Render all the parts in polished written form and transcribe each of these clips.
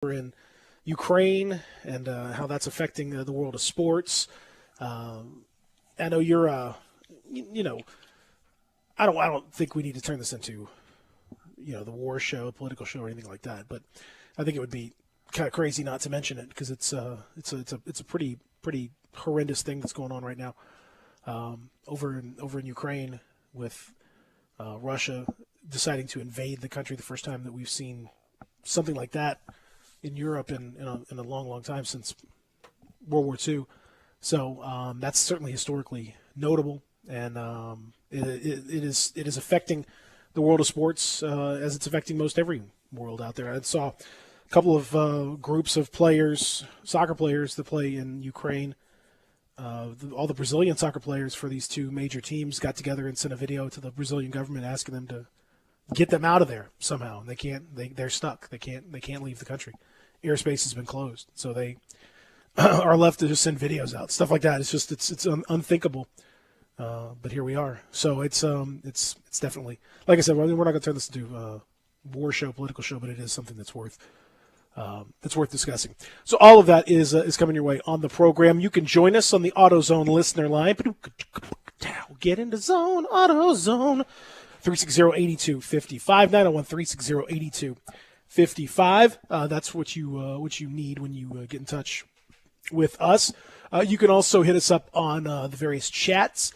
in Ukraine and how that's affecting the world of sports. I know you're, I don't think we need to turn this into, the war show, a political show, or anything like that. But I think it would be kind of crazy not to mention it because it's a pretty horrendous thing that's going on right now over in Ukraine with Russia deciding to invade the country. The first time that we've seen something like that in Europe in a long time since World War II. So that's certainly historically notable, and it is affecting the world of sports as it's affecting most every world out there. I saw a couple of groups of players, soccer players that play in Ukraine. All the Brazilian soccer players for these two major teams got together and sent a video to the Brazilian government asking them to get them out of there somehow. They can't. They're stuck. They can't leave the country. Airspace has been closed, so they are left to just send videos out, stuff like that. It's unthinkable. But here we are. So it's definitely, like I said, we're not going to turn this into a war show, political show, but it is something that's worth discussing. So all of that is coming your way on the program. You can join us on the AutoZone listener line. Get into zone, AutoZone. 360-8255, 901-360-8255. That's what you need when you get in touch with us. You can also hit us up on the various chats.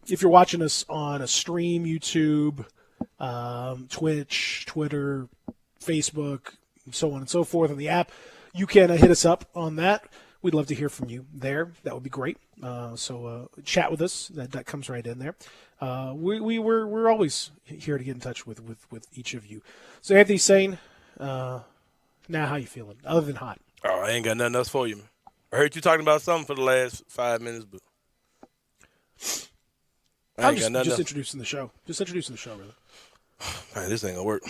If you're watching us on a stream, YouTube, Twitch, Twitter, Facebook, and so on and so forth on the app, you can hit us up on that. We'd love to hear from you there. That would be great. So chat with us. That comes right in there. We're always here to get in touch with each of you. So Anthony, Sain, now how you feeling? Other than hot? Oh, I ain't got nothing else for you, man. I heard you talking about something for the last 5 minutes, but I'm just introducing the show. Just introducing the show, really. Man, this ain't gonna work.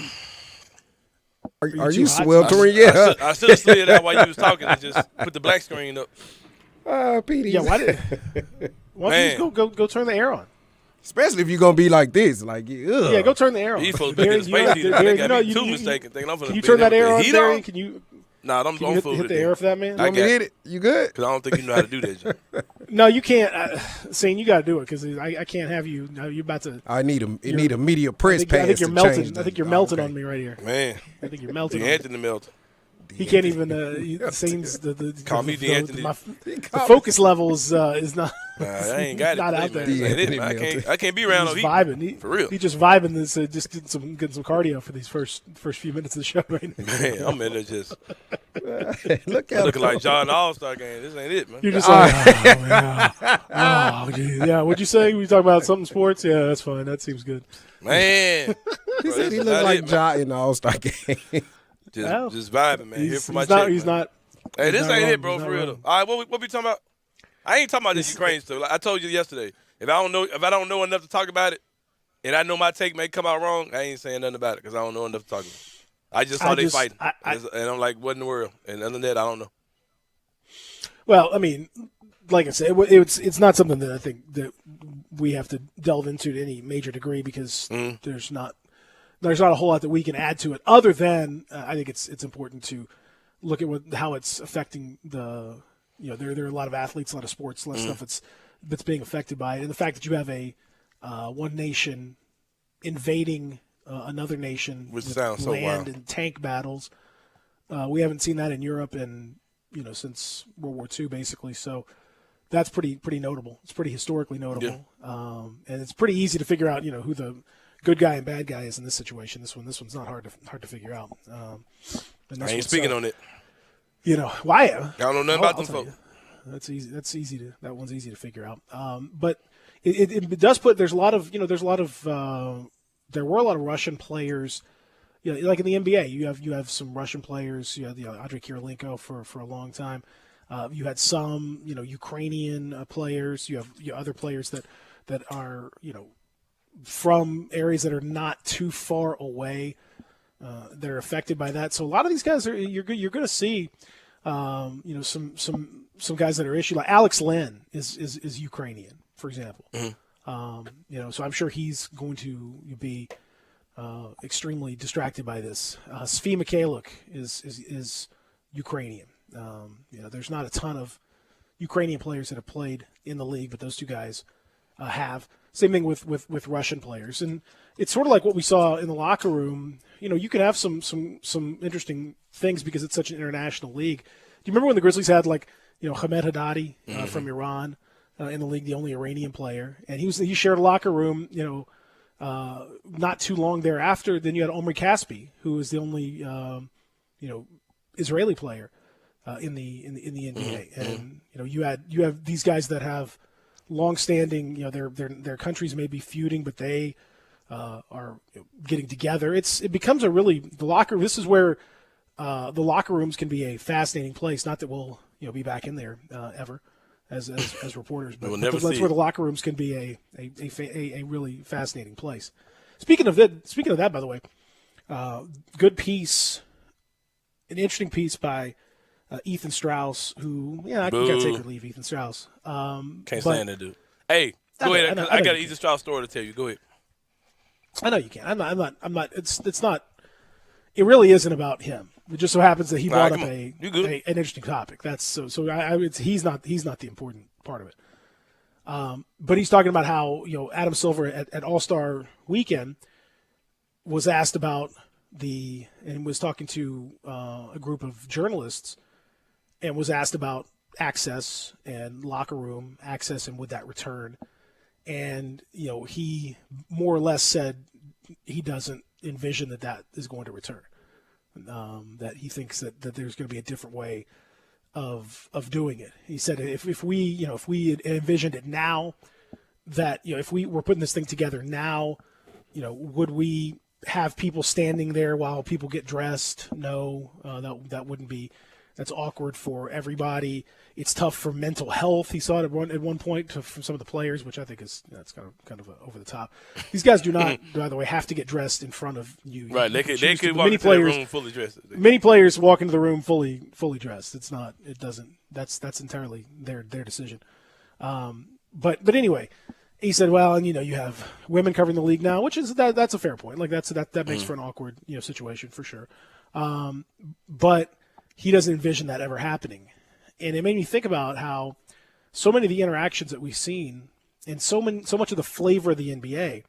Are you sweltering? Yeah. I should have slid out while you was talking and just put the black screen up. Petey. Yeah, why don't you just go turn the air on? Especially if you're gonna be like this, like ugh. Yeah, go turn the air on. He's supposed to be getting space heater. They got me too mistaken. Thinking I'm can you turn that air on, Barry? Can you? Nah, don't hit the air for that, man. I can hit it. You good? Because I don't think you know how to do that, Jim. No, you can't. Saying you got to do it because I can't have you. No, you're about to. I need a media press pass. I think you're to melting. change I think that. you're melting on me right here. Man, I think you're melting. the Anthony melted. He can't even. Sain's Call me the Anthony. The focus level is not. I ain't got it. Not out there. I can't be around. He's vibing. For real. He just vibing this. Just getting some cardio for these first few minutes of the show right now. Man, I'm in there just looking like John All-Star game. This ain't it, man. You're just like, yeah. What'd you say? We talk about something sports? Yeah, that's fine. That seems good. Man, He said he looked like Ja in the All-Star game. Just vibing, man. Here for my he's check. not. He's not. Hey, this not ain't wrong. it, bro. He's For not real. wrong. All right, what we talking about? I ain't talking about this Ukraine stuff. Like I told you yesterday. If I don't know enough to talk about it, and I know my take may come out wrong, I ain't saying nothing about it because I don't know enough to talk about it. I just saw they fighting, and I'm like, what in the world? And other than that, I don't know. Well, I mean, like I said, it's not something that I think that we have to delve into to any major degree because there's not a whole lot that we can add to it. Other than I think it's important to look at how it's affecting the. There are a lot of athletes, a lot of sports, a lot of stuff that's being affected by it, and the fact that you have a one nation invading another nation Which with sounds so land wild. and tank battles. We haven't seen that in Europe since World War II, basically. So that's pretty notable. It's pretty historically notable, and it's pretty easy to figure out who the good guy and bad guy is in this situation. This one's not hard to figure out. I ain't speaking on it. Why? I don't know nothing about them folks. That's easy. That one's easy to figure out. But it does put. There were a lot of Russian players. Like in the NBA, you have some Russian players. You had Andrei Kirilenko for a long time. You had some Ukrainian players. You have other players that are from areas that are not too far away. That are affected by that. So a lot of these guys you're going to see, some guys that are issued. Like Alex Len is Ukrainian, for example. So I'm sure he's going to be extremely distracted by this. Svi Mikhailuk is Ukrainian. There's not a ton of Ukrainian players that have played in the league, but those two guys have. Same thing with Russian players, and it's sort of like what we saw in the locker room. You can have some interesting things because it's such an international league. Do you remember when the Grizzlies had Hamed Haddadi from Iran in the league, the only Iranian player, and he shared a locker room. Not too long thereafter, then you had Omri Caspi, who was the only Israeli player in the NBA, and you have these guys that have long-standing, their countries may be feuding, but they are getting together. It becomes this is where the locker rooms can be a fascinating place. Not that we'll be back in there ever as reporters, but that's where the locker rooms can be a really fascinating place. Speaking of that, by the way, good piece, an interesting piece by Ethan Strauss, who I can't take or leave Ethan Strauss. Can't stand that dude. Hey, go ahead. I got an Ethan Strauss story to tell you. Go ahead. I know you can. I'm not. It's not. It really isn't about him. It just so happens that he brought up an interesting topic. That's so. He's not the important part of it. But he's talking about how Adam Silver at All-Star Weekend was asked about and was talking to a group of journalists and was asked about access and locker room access and would that return. And, he more or less said he doesn't envision that is going to return. That he thinks that there's going to be a different way of doing it. He said if we envisioned it now, that if we were putting this thing together now, would we have people standing there while people get dressed? No, that wouldn't be. That's awkward for everybody. It's tough for mental health. He saw it at one point from some of the players, which I think that's kind of over the top. These guys do not, by the way, have to get dressed in front of you. Right, they could walk into the room fully dressed. Many players walk into the room fully dressed. It's not. It doesn't. That's entirely their decision. But anyway, he said, well, and you have women covering the league now, which is that's a fair point. Like that makes for an awkward situation for sure. But he doesn't envision that ever happening. And it made me think about how so many of the interactions that we've seen and so much of the flavor of the NBA,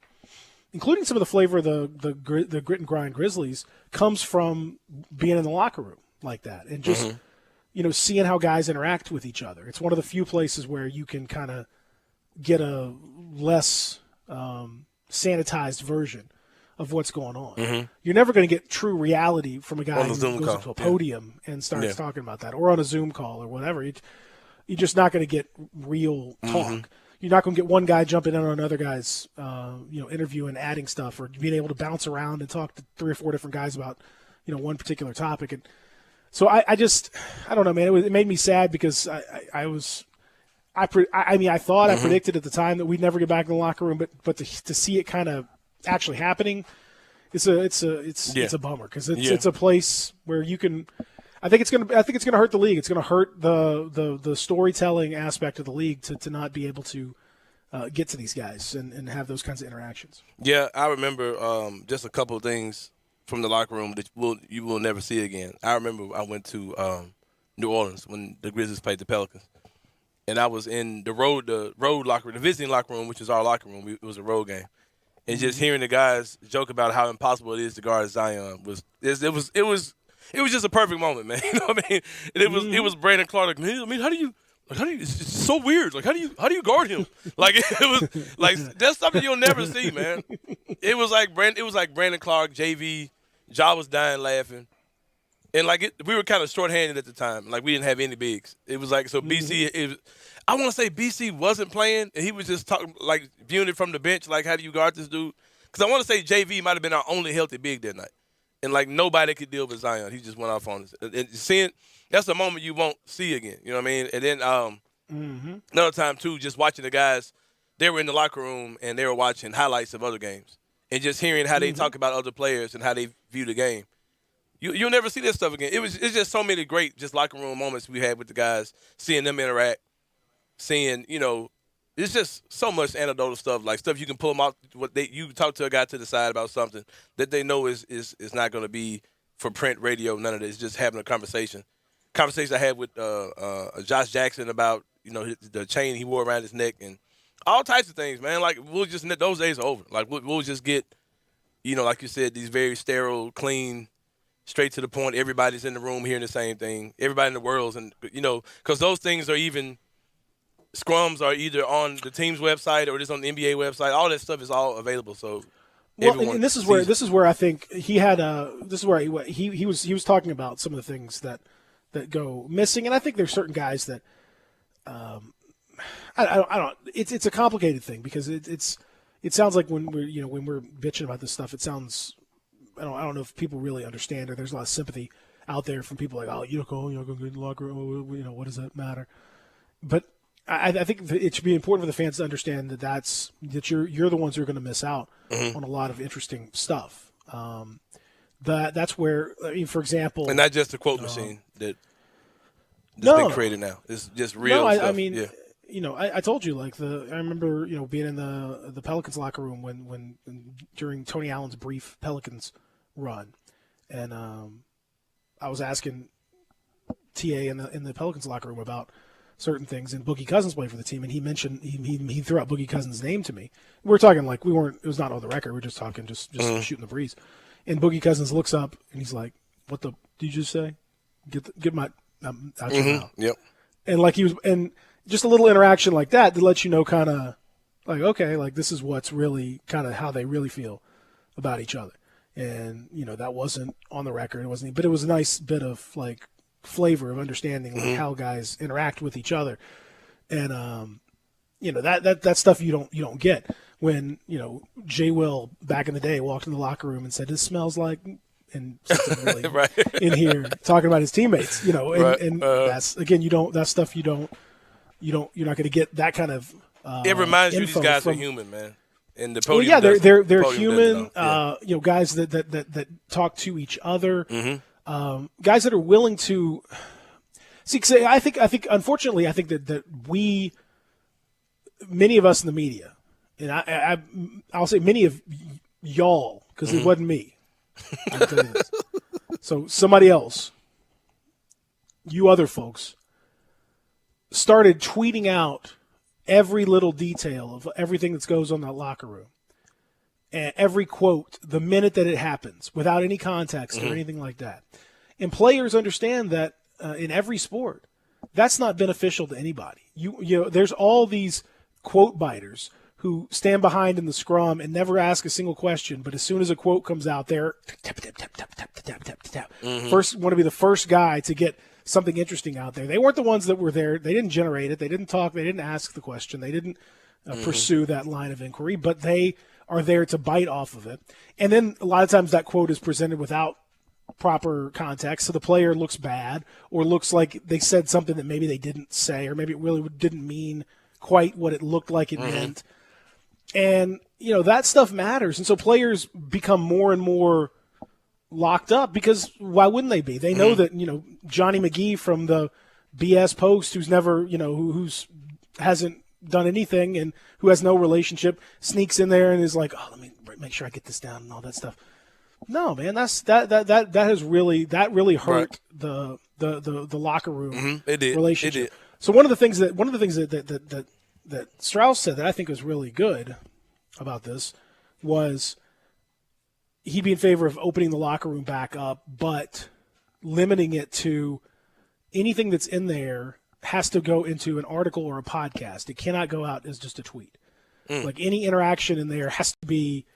including some of the flavor of the grit and grind Grizzlies, comes from being in the locker room like that and just, seeing how guys interact with each other. It's one of the few places where you can kind of get a less sanitized version of what's going on. Mm-hmm. You're never going to get true reality from a guy who goes up to a podium and starts talking about that, or on a Zoom call or whatever. You're just not going to get real talk. Mm-hmm. You're not going to get one guy jumping in on another guy's interview and adding stuff, or being able to bounce around and talk to 3 or 4 different guys about one particular topic. And so I don't know, man. It made me sad because I thought I predicted at the time that we'd never get back in the locker room, but to see it kind of actually happening, it's a bummer because it's a place where you can. I think it's gonna hurt the league. It's gonna hurt the storytelling aspect of the league to not be able to get to these guys and have those kinds of interactions. Yeah, I remember just a couple of things from the locker room that you will never see again. I remember I went to New Orleans when the Grizzlies played the Pelicans, and I was in the road locker room, the visiting locker room, which is our locker room. It was a road game. And just hearing the guys joke about how impossible it is to guard Zion was just a perfect moment, man. You know what I mean? And it was Brandon Clark. Like, man, I mean, how do you? It's so weird. Like, how do you guard him? Like, it was like that's something you'll never see, man. It was like Brandon Clark, JV, Ja was dying laughing, and we were kind of shorthanded at the time. Like, we didn't have any bigs. It was like BC. I want to say BC wasn't playing, and he was just talking, like, viewing it from the bench, like, how do you guard this dude? Because I want to say JV might have been our only healthy big that night. And, like, nobody could deal with Zion. He just went off on us. And seeing, that's a moment you won't see again. You know what I mean? And then another time, too, just watching the guys, they were in the locker room, and they were watching highlights of other games. And just hearing how they talk about other players and how they view the game. You'll never see that stuff again. It's just so many great just locker room moments we had with the guys, seeing them interact. Seeing, it's just so much anecdotal stuff, like stuff you can pull them out. You talk to a guy to the side about something that they know is not going to be for print, radio, none of this. Just having a conversation, conversation I had with Josh Jackson about the chain he wore around his neck and all types of things, man. Like those days are over. Like we'll just get, like you said, these very sterile, clean, straight to the point. Everybody's in the room hearing the same thing. Everybody in the world, and because those things are even scrums are either on the team's website or just on the NBA website. All that stuff is all available. So. Well, and this is where I think he had this is where he was talking about some of the things that go missing, and I think there's certain guys that I don't. It's a complicated thing because it sounds like when we're bitching about this stuff, it sounds I don't know if people really understand or there's a lot of sympathy out there from people like you're going to get in the locker room, what does that matter? But I think it should be important for the fans to understand that you're the ones who are going to miss out on a lot of interesting stuff. That's where, for example, and not just the quote machine that's been created now. It's just real. No, stuff. I mean, I told you I remember being in the Pelicans locker room when during Tony Allen's brief Pelicans run, and I was asking TA in the Pelicans locker room about certain things, and Boogie Cousins played for the team, and he mentioned he threw out Boogie Cousins' name to me. We were talking like it was not on the record. We were just talking, just shooting the breeze. And Boogie Cousins looks up and he's like, "What the did you just say? Get my out your mouth." Yep. And and just a little interaction like that lets you know kind of like, okay, like this is what's really kind of how they really feel about each other. And that wasn't on the record. It wasn't, but it was a nice bit of like flavor of understanding how guys interact with each other, and that stuff you don't get when Jay Will back in the day walked in the locker room and said, "This smells like," and something really right. in here talking about his teammates, right. and that's again that stuff you're not going to get that kind of. It reminds you these guys are human, man. And the podium they're human. Guys that talk to each other. Guys that are willing to see. Cause I think unfortunately, I think that many of us in the media, and I'll say many of y'all, because it wasn't me. I'll tell you this. So somebody else, you other folks, started tweeting out every little detail of everything that goes on in that locker room. And every quote, the minute that it happens, without any context or anything like that. And players understand that in every sport, that's not beneficial to anybody. There's all these quote biters who stand behind in the scrum and never ask a single question, but as soon as a quote comes out, they're tap, tap, tap, tap, tap, tap, tap, tap. First, want to be the first guy to get something interesting out there. They weren't the ones that were there. They didn't generate it. They didn't talk. They didn't ask the question. They didn't pursue that line of inquiry, but they are there to bite off of it. And then a lot of times that quote is presented without proper context, so the player looks bad or looks like they said something that maybe they didn't say, or maybe it really didn't mean quite what it looked like it meant. And, that stuff matters. And so players become more and more locked up because why wouldn't they be? They know that, Johnny McGee from the BS Post, who's never, who's hasn't done anything and who has no relationship, sneaks in there and is like, "Oh, let me make sure I get this down," and all that stuff. No, man, that really hurt the locker room relationship. It did. So one of the things that Strauss said that I think was really good about this was he'd be in favor of opening the locker room back up, but limiting it to anything that's in there has to go into an article or a podcast. It cannot go out as just a tweet. Like any interaction in there has to be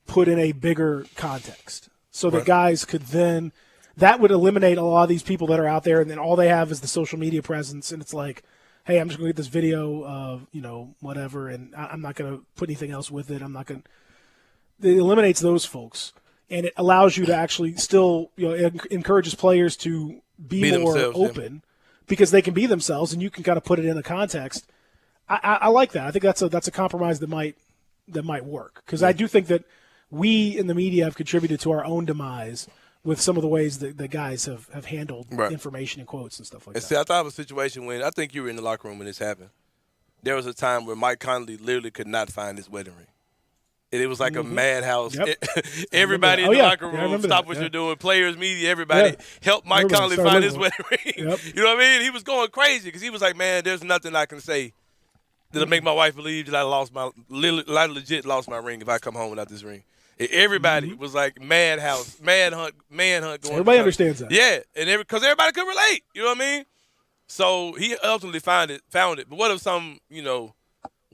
put in a bigger context so that guys could then – that would eliminate a lot of these people that are out there and then all they have is the social media presence and it's like, hey, I'm just going to get this video of, whatever, and I'm not going to put anything else with it. I'm not going to – it eliminates those folks, and it allows you to actually still it encourages players to be more open because they can be themselves and you can kind of put it in a context. I like that. I think that's a compromise that might work because I do think that we in the media have contributed to our own demise with some of the ways that the guys have handled information and quotes and stuff like that. See, I thought of a situation when I think you were in the locker room when this happened. There was a time where Mike Conley literally could not find his wedding ring. And it was like a madhouse. Yep. Everybody in the locker I room, remember stop that. what you're doing. Players, media, everybody helped Mike Conley find his wedding ring. Yep. You know what I mean? He was going crazy because he was like, man, there's nothing I can say that'll make my wife believe that I legit lost my ring if I come home without this ring. And everybody was like manhunt going. Everybody understands that. Yeah, and because everybody could relate. You know what I mean? So he ultimately found it. But what if some,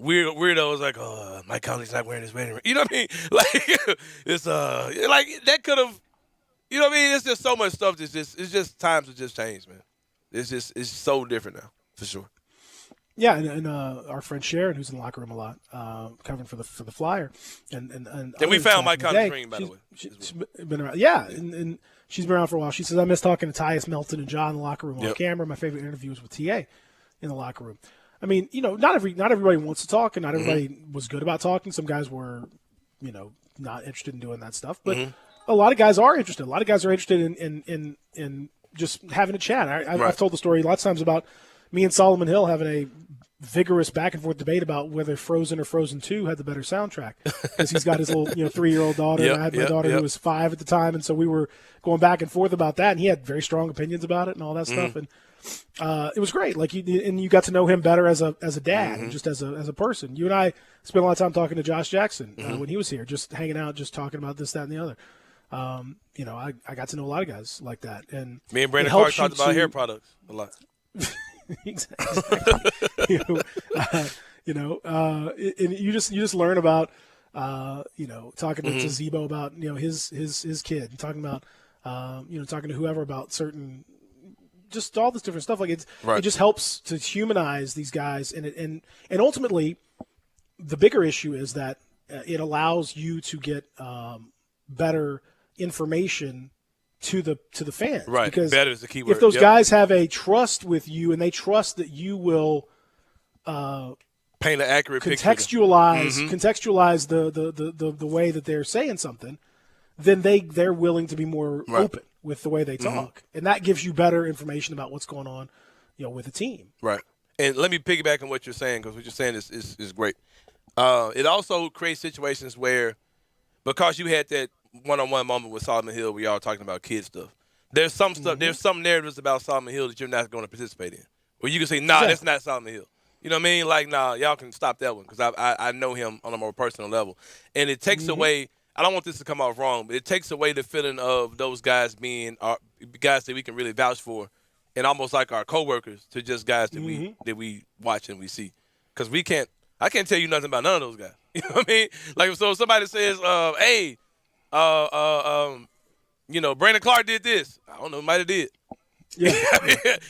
weirdo was like, oh, Mike Conley's not wearing his wedding ring. You know what I mean? Like it's like that could have, you know what I mean? It's just so much stuff. It's just times have just changed, man. It's so different now, for sure. Yeah, and our friend Sharon, who's in the locker room a lot, covering for the Flyer, and we found Mike Conley's ring, by the way. She's been around, yeah, and she's been around for a while. She says, I miss talking to Tyus Melton and John in the locker room on camera. My favorite interview was with TA in the locker room. I mean, not everybody wants to talk, and not everybody was good about talking. Some guys were, not interested in doing that stuff, but a lot of guys are interested. A lot of guys are interested in just having a chat. I've told the story lots of times about me and Solomon Hill having a vigorous back and forth debate about whether Frozen or Frozen 2 had the better soundtrack, because he's got his little 3-year-old daughter. And I had my daughter who was 5 at the time, and so we were going back and forth about that, and he had very strong opinions about it and all that stuff. And it was great. Like you got to know him better as a dad and just as a person. You and I spent a lot of time talking to Josh Jackson when he was here, just hanging out, just talking about this, that, and the other. I got to know a lot of guys like that. And me and Brandon Clark talked about hair products a lot. Exactly. And you just learn about talking to Zebo about his kid, and talking about talking to whoever about certain, just all this different stuff. Like it just helps to humanize these guys, and ultimately the bigger issue is that it allows you to get better information to the fans, right? Because better is the key word. If those guys have a trust with you, and they trust that you will paint an accurate contextualize the way that they're saying something, then they're willing to be more open with the way they talk, and that gives you better information about what's going on, with the team. Right. And let me piggyback on what you're saying, because what you're saying is great. It also creates situations where, because you had that one-on-one moment with Solomon Hill where y'all talking about kid stuff, there's some stuff, there's some narratives about Solomon Hill that you're not going to participate in. Where you can say, nah, that's not Solomon Hill. You know what I mean? Like, nah, y'all can stop that one, because I know him on a more personal level. And it takes away, I don't want this to come off wrong, but it takes away the feeling of those guys being guys that we can really vouch for, and almost like our coworkers, to just guys that we watch and we see. Because I can't tell you nothing about none of those guys. You know what I mean? Like, so if somebody says, hey, Brandon Clark did this. I don't know, might have did. Yeah.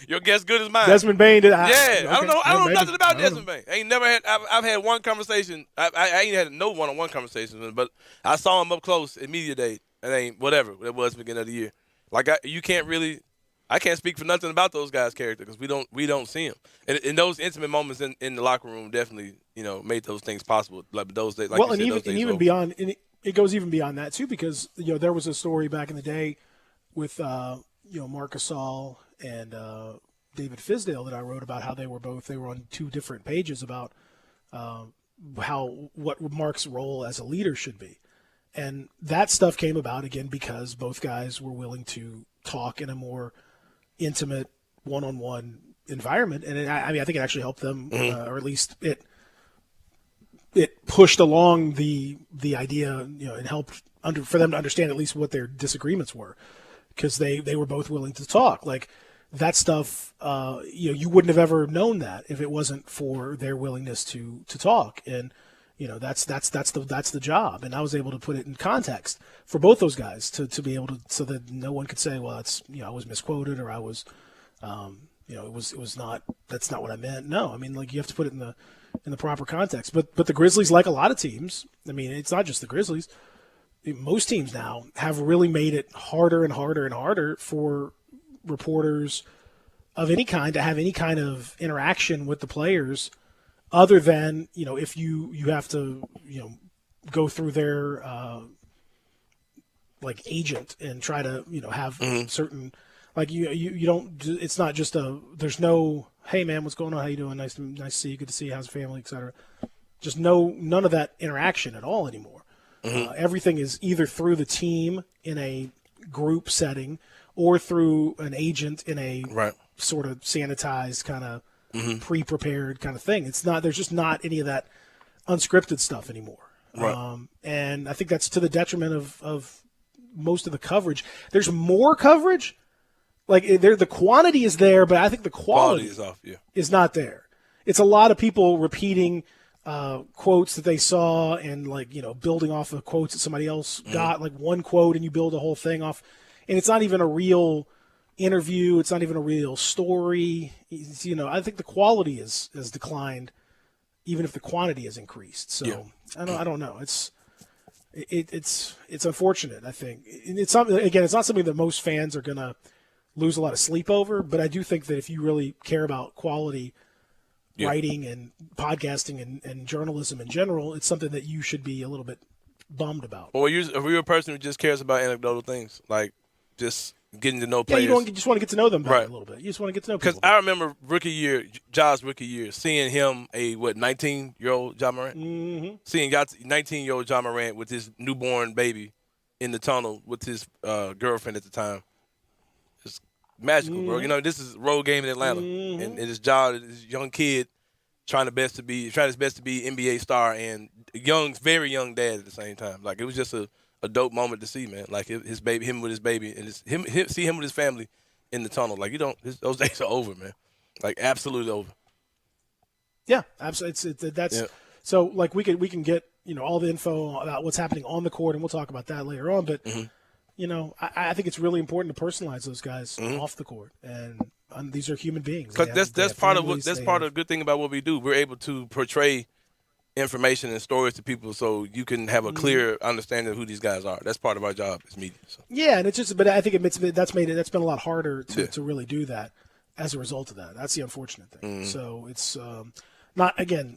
Your guess good as mine. Desmond Bain did. I don't know nothing about Desmond Bain. I ain't never had. I've had one conversation. I ain't had no one-on-one conversations with him, but I saw him up close at media day. And ain't whatever it was beginning of the year. Like I can't speak for nothing about those guys' character, because we don't see them. And those intimate moments in the locker room definitely made those things possible. Like those days. Like well, you said, and even beyond. And it goes even beyond that too, because there was a story back in the day with Marc Gasol and David Fizdale that I wrote about how they were on 2 different pages about what Mark's role as a leader should be, and that stuff came about again because both guys were willing to talk in a more intimate one-on-one environment, and I think it actually helped them, or at least it pushed along the idea, and helped for them to understand at least what their disagreements were, because they were both willing to talk. Like that stuff, you wouldn't have ever known that if it wasn't for their willingness to talk. And that's the job. And I was able to put it in context for both those guys to be able to, so that no one could say, well, it's I was misquoted, or I was it was not, that's not what I meant. No, I mean, like, you have to put it in the proper context. But the Grizzlies, like a lot of teams, I mean, it's not just the Grizzlies. Most teams now have really made it harder and harder and harder for reporters of any kind to have any kind of interaction with the players, other than, if you have to, go through their like agent and try to, have certain, like you don't, it's not just there's no, hey man, what's going on? How you doing? Nice to see you. Good to see you. How's the family, et cetera. Just none of that interaction at all anymore. Everything is either through the team in a group setting or through an agent in a sort of sanitized kind of pre-prepared kind of thing. It's not. There's just not any of that unscripted stuff anymore. Right. And I think that's to the detriment of most of the coverage. There's more coverage. Like the quantity is there, but I think the quality is off. Yeah. Is not there. It's a lot of people repeating quotes that they saw and building off of quotes that somebody else got, like one quote, and you build a whole thing off. And it's not even a real interview. It's not even a real story. I think the quality has declined, even if the quantity has increased. So I don't know. It's unfortunate. I think it's something. Again, it's not something that most fans are gonna lose a lot of sleep over. But I do think that if you really care about quality writing and podcasting and journalism in general, it's something that you should be a little bit bummed about. Well, if you're a person who just cares about anecdotal things, like just getting to know players. Yeah, you just want to get to know them better a little bit. You just want to get to know people. Because I remember Ja's rookie year, seeing him, 19-year-old Ja Morant? Mm-hmm. Seeing 19-year-old Ja Morant with his newborn baby in the tunnel with his girlfriend at the time. It's magical, bro. This is a road game in Atlanta. And it's Ja, this young kid, trying his best to be NBA star and very young dad at the same time. Like, it was just a dope moment to see, man. Like him with his baby, and see him with his family in the tunnel. Like those days are over, man. Like absolutely over. Yeah, absolutely. So like we can get all the info about what's happening on the court, and we'll talk about that later on. But I think it's really important to personalize those guys off the court, and these are human beings. Because that's part of the good thing about what we do. We're able to portray information and stories to people so you can have a clear understanding of who these guys are. That's part of our job as media. So. Yeah, and but I think that's been a lot harder to really do that as a result of that. That's the unfortunate thing. So it's not, again,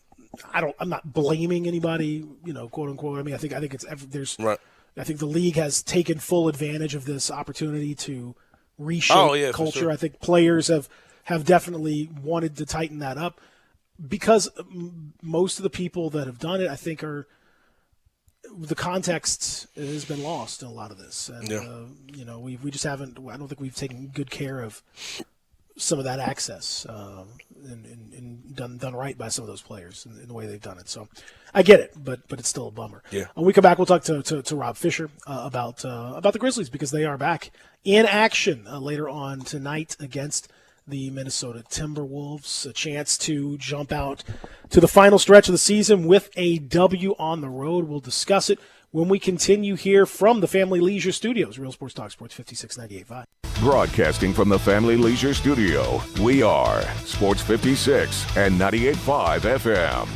I'm not blaming anybody, quote unquote. I mean, I think I think the league has taken full advantage of this opportunity to reshape culture. Sure. I think players have definitely wanted to tighten that up. Because most of the people that have done it, I think, the context has been lost in a lot of this, and we just haven't. I don't think we've taken good care of some of that access and done right by some of those players in the way they've done it. So I get it, but it's still a bummer. Yeah. When we come back, we'll talk to Rob Fisher about the Grizzlies, because they are back in action later on tonight against the Minnesota Timberwolves, a chance to jump out to the final stretch of the season with a W on the road. We'll discuss it when we continue here from the Family Leisure Studios. Real Sports Talk, Sports 56 98.5. Broadcasting from the Family Leisure Studio, we are Sports 56 and 98.5 FM.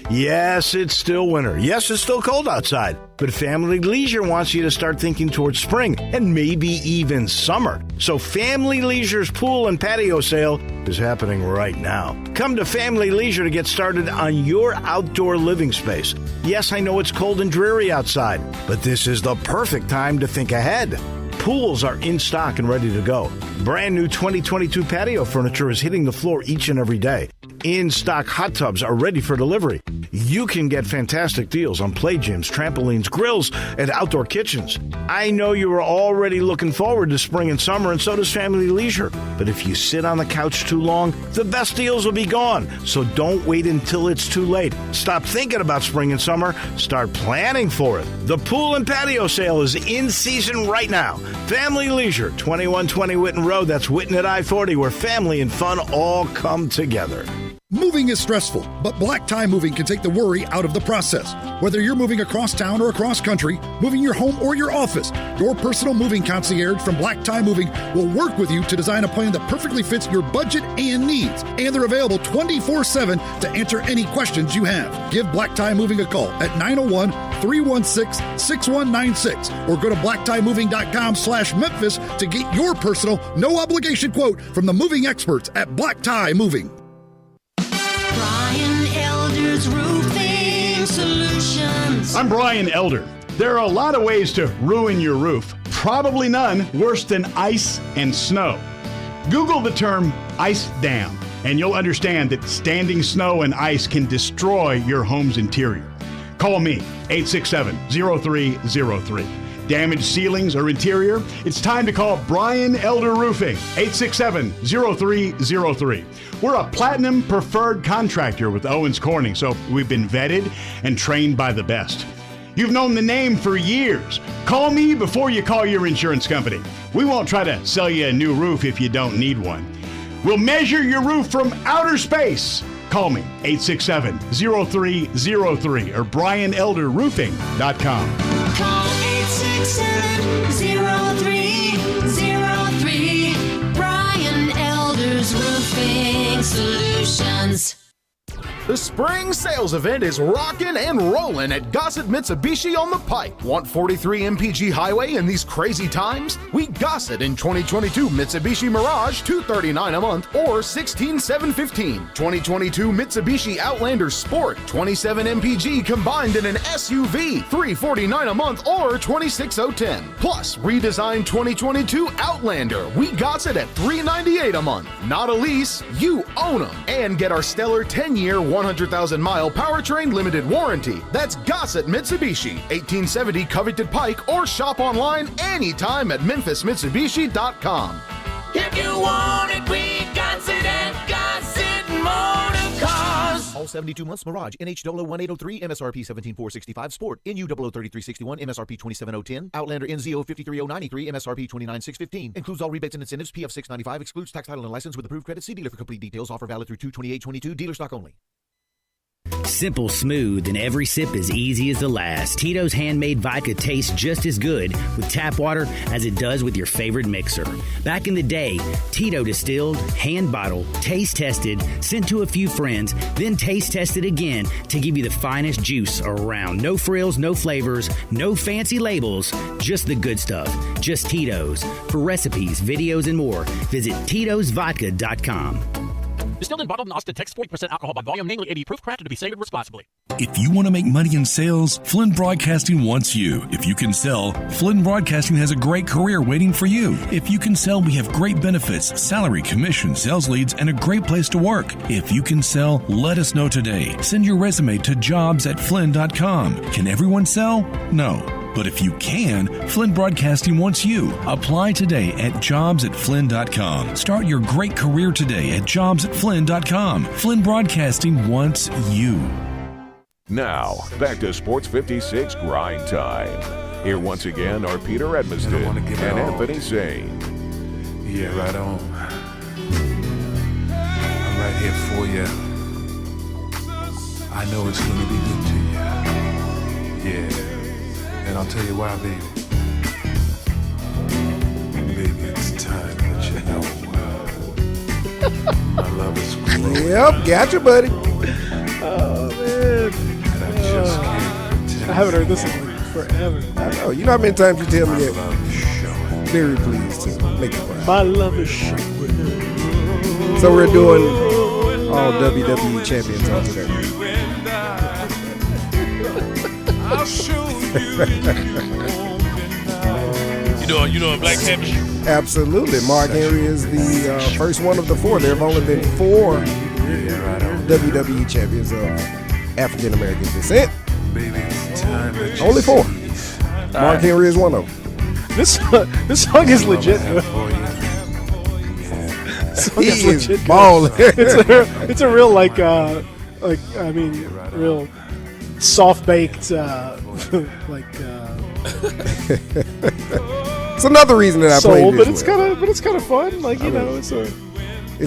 Yes, it's still winter. Yes, it's still cold outside. But Family Leisure wants you to start thinking towards spring and maybe even summer. So Family Leisure's pool and patio sale is happening right now. Come to Family Leisure to get started on your outdoor living space. Yes, I know it's cold and dreary outside, but this is the perfect time to think ahead. Pools are in stock and ready to go. Brand new 2022 patio furniture is hitting the floor each and every day. In-stock hot tubs are ready for delivery. You can get fantastic deals on play gyms, trampolines, grills, and outdoor kitchens. I know you are already looking forward to spring and summer, and so does Family Leisure. But if you sit on the couch too long, the best deals will be gone. So don't wait until it's too late. Stop thinking about spring and summer. Start planning for it. The pool and patio sale is in season right now. Family Leisure, 2120 Whitten Road. That's Whitten at I-40, where family and fun all come together. Moving is stressful, but Black Tie Moving can take the worry out of the process. Whether you're moving across town or across country, moving your home or your office, your personal moving concierge from Black Tie Moving will work with you to design a plan that perfectly fits your budget and needs. And they're available 24/7 to answer any questions you have. Give Black Tie Moving a call at 901-316-6196 or go to blacktiemoving.com/Memphis to get your personal, no obligation quote from the moving experts at Black Tie Moving. Brian Elder's Roofing Solutions. I'm Brian Elder. There are a lot of ways to ruin your roof. Probably none worse than ice and snow. Google the term ice dam. and you'll understand that standing snow and ice can destroy your home's interior. Call me, 867-0303. Damaged ceilings or interior? It's time to call Brian Elder Roofing, 867-0303. We're a platinum preferred contractor with Owens Corning, so we've been vetted and trained by the best. You've known the name for years. Call me before you call your insurance company. We won't try to sell you a new roof if you don't need one. We'll measure your roof from outer space. Call me, 867-0303 or BrianElderRoofing.com. Call 867-0303. Brian Elder's Roofing Solutions. The spring sales event is rocking and rolling at Gossett Mitsubishi on the Pike. Want 43 MPG Highway in these crazy times? We Gossett in 2022 Mitsubishi Mirage $239 a month or $16,715. 2022 Mitsubishi Outlander Sport 27 MPG combined in an SUV $349 a month or $26,010. Plus redesigned 2022 Outlander. We Gossett at $398 a month. Not a lease, you own them. And get our stellar 10-year 100,000-mile powertrain limited warranty. That's Gossett Mitsubishi, 1870 Covington Pike, or shop online anytime at memphismitsubishi.com. If you want it, we got it at Gossett Motor Cars. All 72 months Mirage, NH001803, MSRP 17465 Sport, NU003361, MSRP 27010, Outlander NZO53093, MSRP 29615. Includes all rebates and incentives, PF 695, excludes tax, title, and license with approved credit. See dealer for complete details. Offer valid through 2/28/22. Dealer stock only. Simple, smooth, and every sip as easy as the last. Tito's handmade vodka tastes just as good with tap water as it does with your favorite mixer. Back in the day, Tito distilled, hand bottled, taste tested, sent to a few friends, then taste tested again to give you the finest juice around. No frills, no flavors, no fancy labels, just the good stuff. Just Tito's. For recipes, videos, and more, visit Tito'sVodka.com. Distilled and bottled in Austin, Texas, 40% alcohol by volume, namely 80 proof, crafted to be savored responsibly. If you want to make money in sales, Flynn Broadcasting wants you. If you can sell, Flynn Broadcasting has a great career waiting for you. If you can sell, we have great benefits, salary, commission, sales leads, and a great place to work. If you can sell, let us know today. Send your resume to jobs@flynn.com. Can everyone sell? No. But if you can, Flynn Broadcasting wants you. Apply today at jobs@flynn.com. Start your great career today at jobs@flynn.com. Flynn Broadcasting wants you. Now, back to Sports 56 Grind Time. Here once again are Peter Edmiston and Anthony Sain. Yeah, right on. I'm right here for you. I know it's going to be good to you. Yeah. And I'll tell you why, baby. Baby, it's time that you know my love is growing. Yep, gotcha, buddy. Oh, man. And I just can't pretend. I haven't heard this in forever. I know. You know how many times you tell me that? Very pleased to make it right. My love is showing. So we're doing all WWE champions on today. I'll show You doing Black Champion? Absolutely. Mark Henry is the first one of the four. There have only been 4 WWE champions of African American descent. Only 4. Mark Henry is one of them. This song is legit. He is balling. It's a real real soft baked It's another reason that I played this. But it's kind of fun. Like it's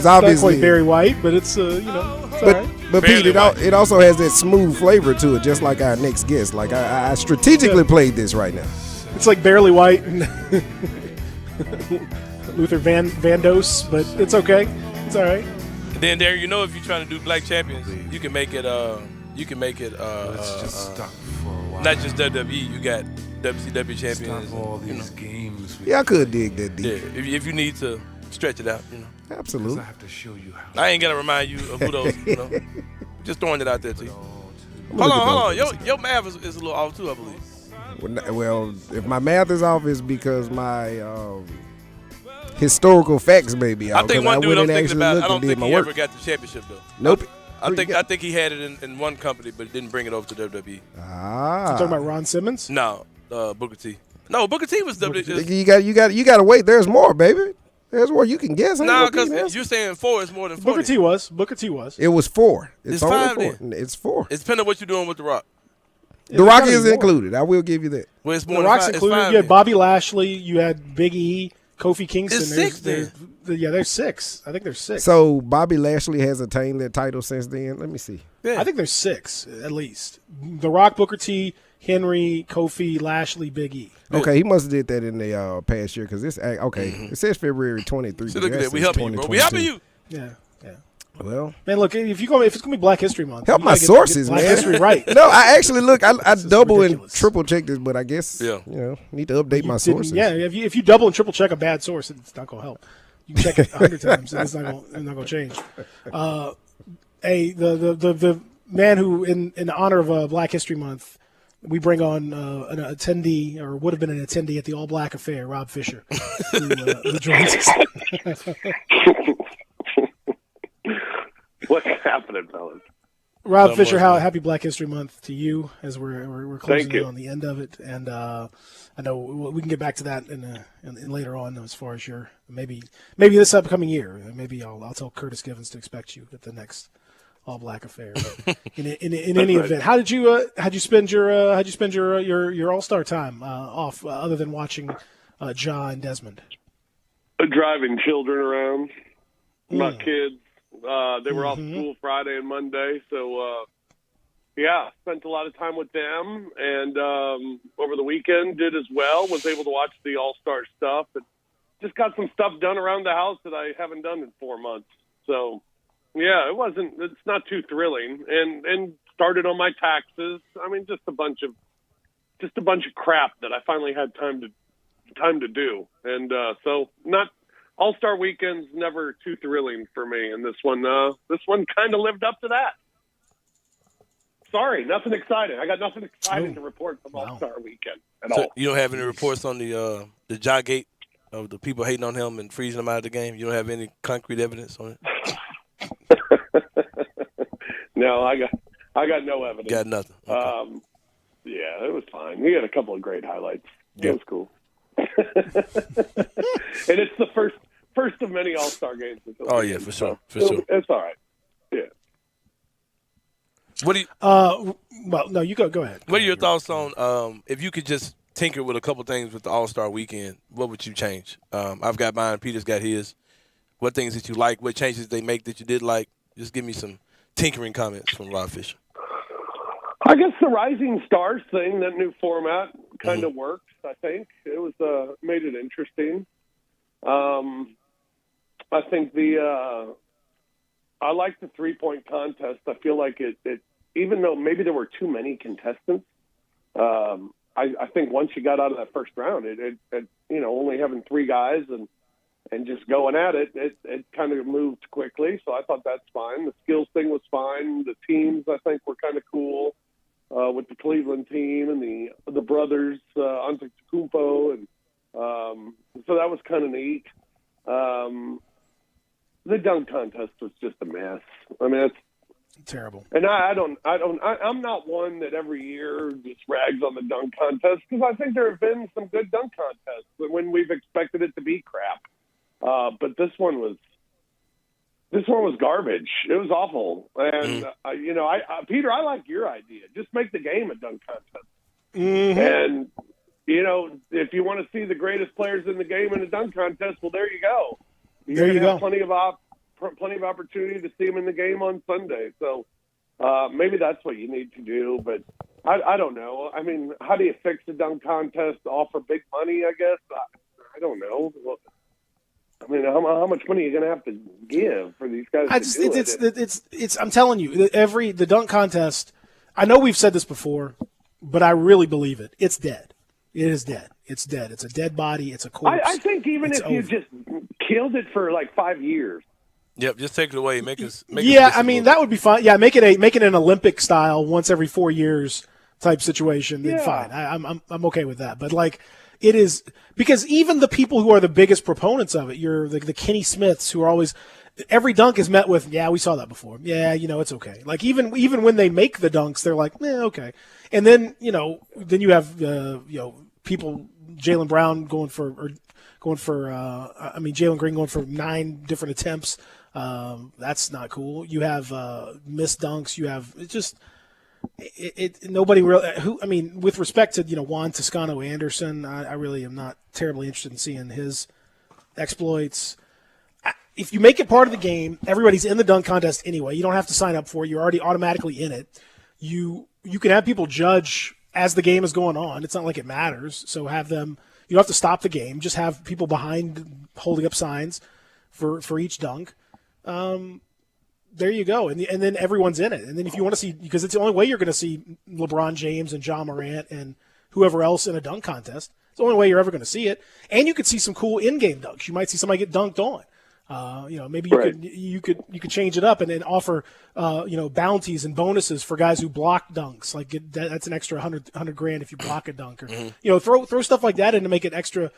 obviously not quite Barry White, but it's it's all right. But Pete, it also has that smooth flavor to it, just like our next guest. Like I strategically played this right now. It's like Barely White and Luther Vandross, but it's okay. It's all right. And then there, if you're trying to do Black Champions, you can make it. Let's just stop for a while. Not just WWE. You got WCW champions. Stop all these games. Yeah, I could dig that deep. Yeah, if you need to stretch it out, Absolutely. I have to show you how. I ain't gonna remind you of who those. Just throwing it out there to you. Hold on. Your math is a little off too, I believe. Well, if my math is off, it's because my historical facts maybe. I think one dude I'm thinking about, I I don't think he ever got the championship, though. Nope. I think he had it in one company, but didn't bring it over to WWE. Ah. You talking about Ron Simmons? No, Booker T. No, Booker T was WWE. You got to wait. There's more, baby. There's more. You can guess. No, because you're saying 4 is more than 40. Booker T was. It was 4. It's only 5 4. then. It's 4. It's depending on what you're doing with The Rock. The Rock is included. I will give you that. Well, it's more The Rock's than 5. included. You had Bobby Lashley. You had Big E, Kofi Kingston. It's 6 then. There's 6. I think there's 6. So Bobby Lashley has attained that title since then. Let me see. I think there's 6 at least. The Rock, Booker T, Henry, Kofi, Lashley, Big E. Okay, he must have did that in the past year because it says February 23. So look at that. We helping you, bro. We helping you. Yeah. Well, man, look, if it's gonna be Black History Month, help my sources, Black man. History right. No, I actually look. I double and triple check this, but I guess need to update my sources. Yeah, if you double and triple check a bad source, it's not gonna help. You can check it 100 times, and it's not gonna change. The man who, in honor of Black History Month, we bring on an attendee, or would have been an attendee at the All Black Affair, Rob Fisher, who joins us. What's happening, fellas? Rob Fisher, happy Black History Month to you as we're closing in on the end of it, and I know we can get back to that in later on as far as your maybe this upcoming year. Maybe I'll tell Curtis Givens to expect you at the next All Black Affair. But in any event, how'd you spend your All-Star time off other than watching Ja and Desmond? Driving children around, my kids. They were off school Friday and Monday, so spent a lot of time with them, and over the weekend did as well. Was able to watch the All-Star stuff, and just got some stuff done around the house that I haven't done in 4 months. So, it's not too thrilling, and started on my taxes. I mean, just a bunch of crap that I finally had time to do, and so not. All-Star weekend's never too thrilling for me, and this one kind of lived up to that. Sorry, nothing exciting. I got nothing exciting to report from All-Star weekend at all. You don't have any reports on the Ja Gate of the people hating on him and freezing him out of the game? You don't have any concrete evidence on it? No, I got no evidence. Got nothing. Okay. It was fine. He had a couple of great highlights. It was cool. And it's the first of many All-Star games. Oh yeah, for sure. It's all right. Yeah. What do you? Well, no, you go ahead. What are your thoughts on if you could just tinker with a couple things with the All-Star weekend? What would you change? I've got mine. Peter's got his. What things that you like? What changes they make that you did like? Just give me some tinkering comments from Rob Fisher. I guess the Rising Stars thing, that new format, kind of works. I think it was made it interesting. I think I like the 3-point contest. I feel like it even though maybe there were too many contestants, I think once you got out of that first round, it only having 3 guys and just going at it kind of moved quickly. So I thought that's fine. The skills thing was fine. The teams I think were kind of cool. With the Cleveland team and the brothers Antetokounmpo, and so that was kind of neat. The dunk contest was just a mess. I mean, it's terrible. And I'm not one that every year just rags on the dunk contest, because I think there have been some good dunk contests when we've expected it to be crap. But this one was garbage. It was awful. And, Peter, I like your idea. Just make the game a dunk contest. Mm-hmm. And, if you want to see the greatest players in the game in a dunk contest, well, there you go. You're going to have plenty of opportunity to see them in the game on Sunday. So maybe that's what you need to do. But I don't know. I mean, how do you fix the dunk contest? Offer big money, I guess? I don't know. I mean, how much money are you going to have to give for these guys to do it? I'm telling you, the dunk contest, I know we've said this before, but I really believe it. It's dead. It is dead. It's dead. It's a dead body. It's a corpse. I think even if you just killed it for like 5 years. Yep, just take it away. Make it I mean, that would be fine. Yeah, make it an Olympic style once every 4 years type situation. Then fine. I'm okay with that. But like, it is because even the people who are the biggest proponents of it, you're the Kenny Smiths who are always every dunk is met with, yeah, we saw that before. Yeah, it's okay. Like even when they make the dunks, they're like, okay. And then then you have people, Jaylen Brown Jalen Green going for 9 different attempts. That's not cool. You have missed dunks. You have nobody really with respect to Juan Toscano Anderson, I really am not terribly interested in seeing his exploits. If you make it part of the game, everybody's in the dunk contest anyway. You don't have to sign up for it. You're already automatically in it. You can have people judge as the game is going on. It's not like it matters. So have them. You don't have to stop the game. Just have people behind holding up signs for each dunk. There you go. And then everyone's in it. And then if you want to see, because it's the only way you're going to see LeBron James and Ja Morant and whoever else in a dunk contest. It's the only way you're ever going to see it. And you could see some cool in-game dunks. You might see somebody get dunked on. Maybe you could change it up and then offer bounties and bonuses for guys who block dunks. Like that's an extra $100,000 if you block a dunk, or throw stuff like that in to make it extra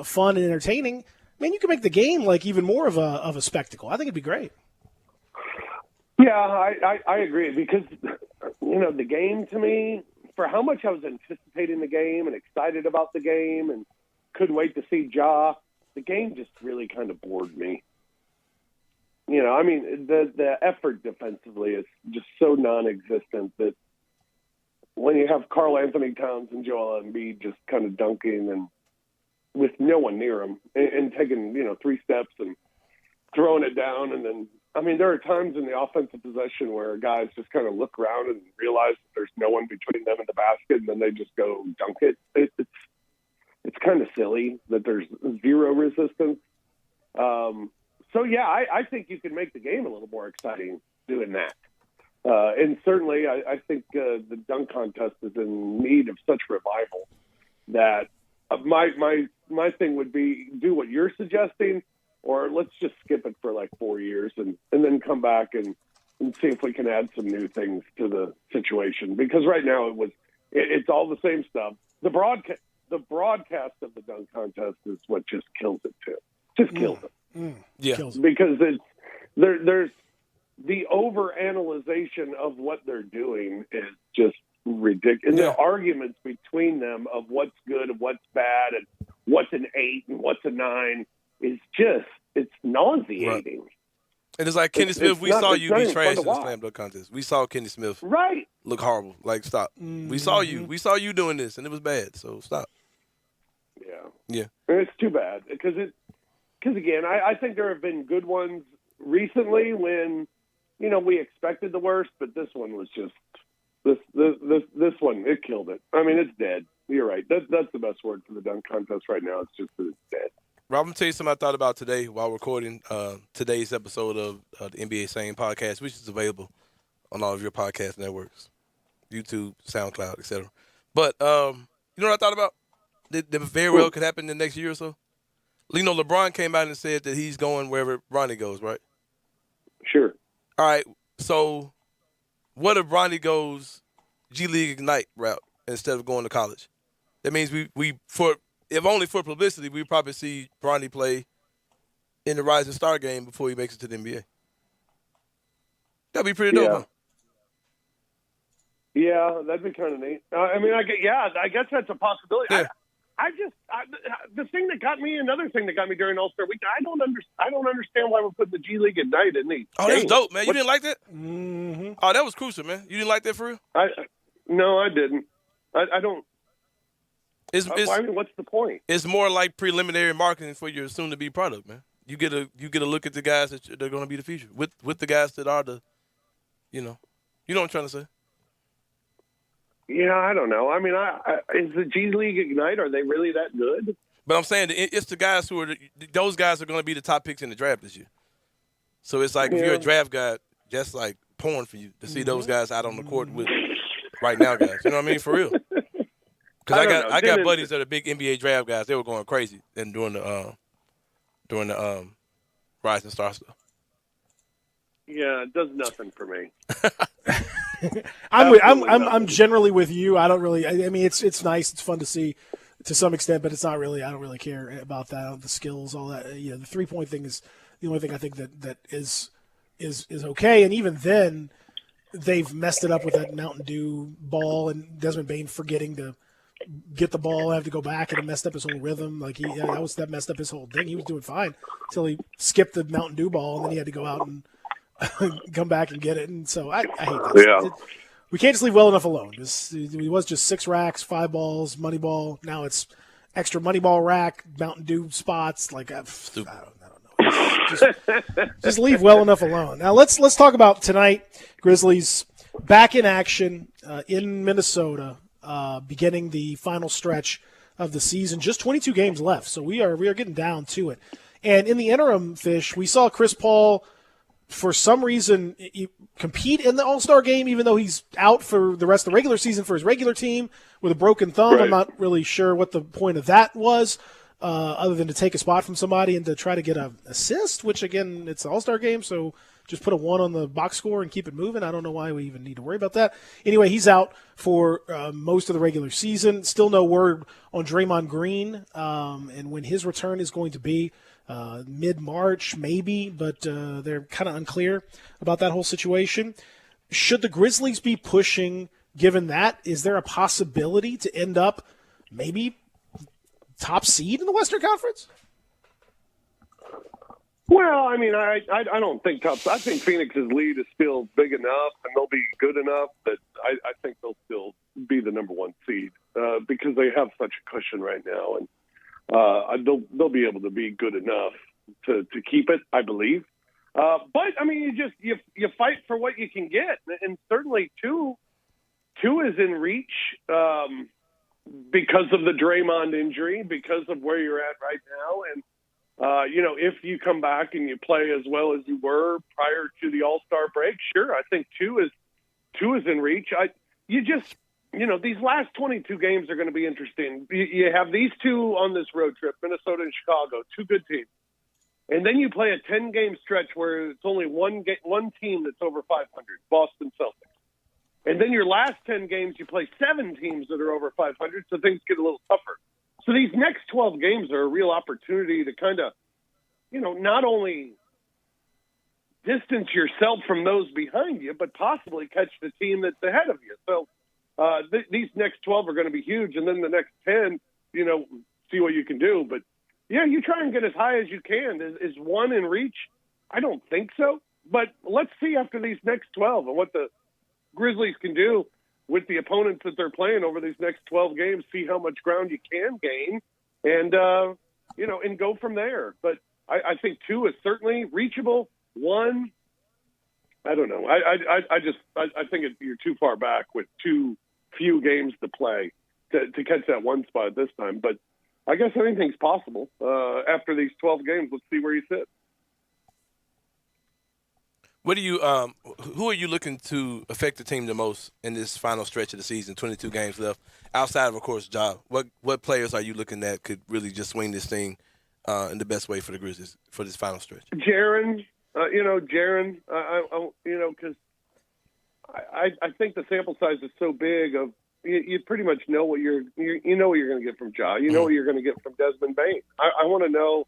fun and entertaining. Man, you can make the game like even more of a spectacle. I think it'd be great. Yeah, I agree because the game to me, for how much I was anticipating the game and excited about the game and couldn't wait to see Ja. The game just really kind of bored me. The effort defensively is just so non-existent that when you have Karl Anthony Towns and Joel Embiid just kind of dunking and with no one near them and taking, 3 steps and throwing it down. And then, there are times in the offensive possession where guys just kind of look around and realize that there's no one between them and the basket, and then they just go dunk it. It's kind of silly that there's zero resistance. I think you can make the game a little more exciting doing that. And certainly I think the dunk contest is in need of such revival that my thing would be do what you're suggesting, or let's just skip it for like 4 years and then come back and see if we can add some new things to the situation. Because right now it's all the same stuff. The broadcast of the dunk contest is what just kills it too. Just kills it. Yeah. Because there's the overanalyzation of what they're doing is just ridiculous. And the arguments between them of what's good and what's bad and what's an 8 and what's a 9 is it's nauseating. Right. And it's like Kenny Smith, we saw you be trash in the slam dunk contest. We saw Kenny Smith look horrible. Like, stop. Mm-hmm. We saw you doing this, and it was bad, so stop. Yeah. And it's too bad because again, I think there have been good ones recently when, we expected the worst, but this one was just this one, it killed it. It's dead. You're right. That's the best word for the dunk contest right now. It's just that it's dead. Rob, I'm going to tell you something I thought about today while recording today's episode of the NBA Sain podcast, which is available on all of your podcast networks, YouTube, SoundCloud, etc. But you know what I thought about? That very well could happen in the next year or so? LeBron came out and said that he's going wherever Bronny goes, right? Sure. All right, so what if Bronny goes G League Ignite route instead of going to college? That means if only for publicity, we probably see Bronny play in the Rising Star game before he makes it to the NBA. That'd be pretty dope, huh? Yeah, that'd be kind of neat. I guess that's a possibility. Yeah. Another thing that got me during All-Star Week, I don't understand why we're putting the G League Ignite in these. Oh, that's dope, man. You didn't like that? Mm-hmm. Oh, that was crucial, man. You didn't like that for real? No, I didn't. I don't. What's the point? It's more like preliminary marketing for your soon-to-be product, man. You get a look at the guys that they're going to be the future with the guys that are the, you know what I'm trying to say. Yeah, I don't know. Is the G League Ignite, are they really that good? But I'm saying it's the guys those guys are going to be the top picks in the draft this year. So it's like if you're a draft guy, just like porn for you to see those guys out on the court with right now guys. You know what I mean? For real. Because I got buddies that are big NBA draft guys. They were going crazy and during the Rising Star stuff. Yeah, it does nothing for me. I'm generally with you. I don't really. It's nice. It's fun to see to some extent, but it's not really. I don't really care about that. The skills, all that. The 3-point thing is the only thing I think that is okay. And even then, they've messed it up with that Mountain Dew ball and Desmond Bain forgetting to get the ball, have to go back, and it messed up his whole rhythm. Like that messed up his whole thing. He was doing fine until he skipped the Mountain Dew ball, and then he had to go out and come back and get it. And so I hate that. Yeah. We can't just leave well enough alone. It was just 6 racks, 5 balls, money ball. Now it's extra money ball rack, Mountain Dew spots. Like I don't know. Just leave well enough alone. Now let's talk about tonight. Grizzlies back in action in Minnesota, beginning the final stretch of the season. Just 22 games left, so we are getting down to it. And in the interim, Fish, we saw Chris Paul, for some reason, compete in the All-Star game, even though he's out for the rest of the regular season for his regular team with a broken thumb. Right. I'm not really sure what the point of that was, other than to take a spot from somebody and to try to get an assist, which, again, it's an All-Star game, so just put a 1 on the box score and keep it moving. I don't know why we even need to worry about that. Anyway, he's out for most of the regular season. Still no word on Draymond Green and when his return is going to be. Mid-March, maybe, but they're kind of unclear about that whole situation. Should the Grizzlies be pushing, given that? Is there a possibility to end up maybe top seed in the Western Conference? Well, I mean, I don't think top. I think Phoenix's lead is still big enough, and they'll be good enough that I think they'll still be the number 1 seed because they have such a cushion right now, and they'll be able to be good enough to keep it, I believe. But I mean, you fight for what you can get, and certainly two is in reach because of the Draymond injury, because of where you're at right now, and if you come back and you play as well as you were prior to the All-Star break, sure, I think two is in reach. These last 22 games are going to be interesting. You have these 2 on this road trip, Minnesota and Chicago, 2 good teams. And then you play a 10-game stretch where it's only one team that's over 500, Boston Celtics. And then your last 10 games, you play 7 teams that are over 500, so things get a little tougher. So these next 12 games are a real opportunity to kind of, not only distance yourself from those behind you, but possibly catch the team that's ahead of you. So these next 12 are going to be huge, and then the next 10, see what you can do. But, yeah, you try and get as high as you can. Is 1 in reach? I don't think so. But let's see after these next 12 and what the Grizzlies can do with the opponents that they're playing over these next 12 games, see how much ground you can gain, and, and go from there. But I think 2 is certainly reachable. 1, I don't know. I think you're too far back with too few games to play to catch that 1 spot this time. But I guess anything's possible. After these 12 games, let's see where you sit. What do you? Who are you looking to affect the team the most in this final stretch of the season? 22 games left. Outside of course, Ja. What players are you looking at could really just swing this thing in the best way for the Grizzlies for this final stretch? Jaren, because I think the sample size is so big. You pretty much know what you're going to get from Ja. You know what you're going to get from Desmond Bain. I want to know,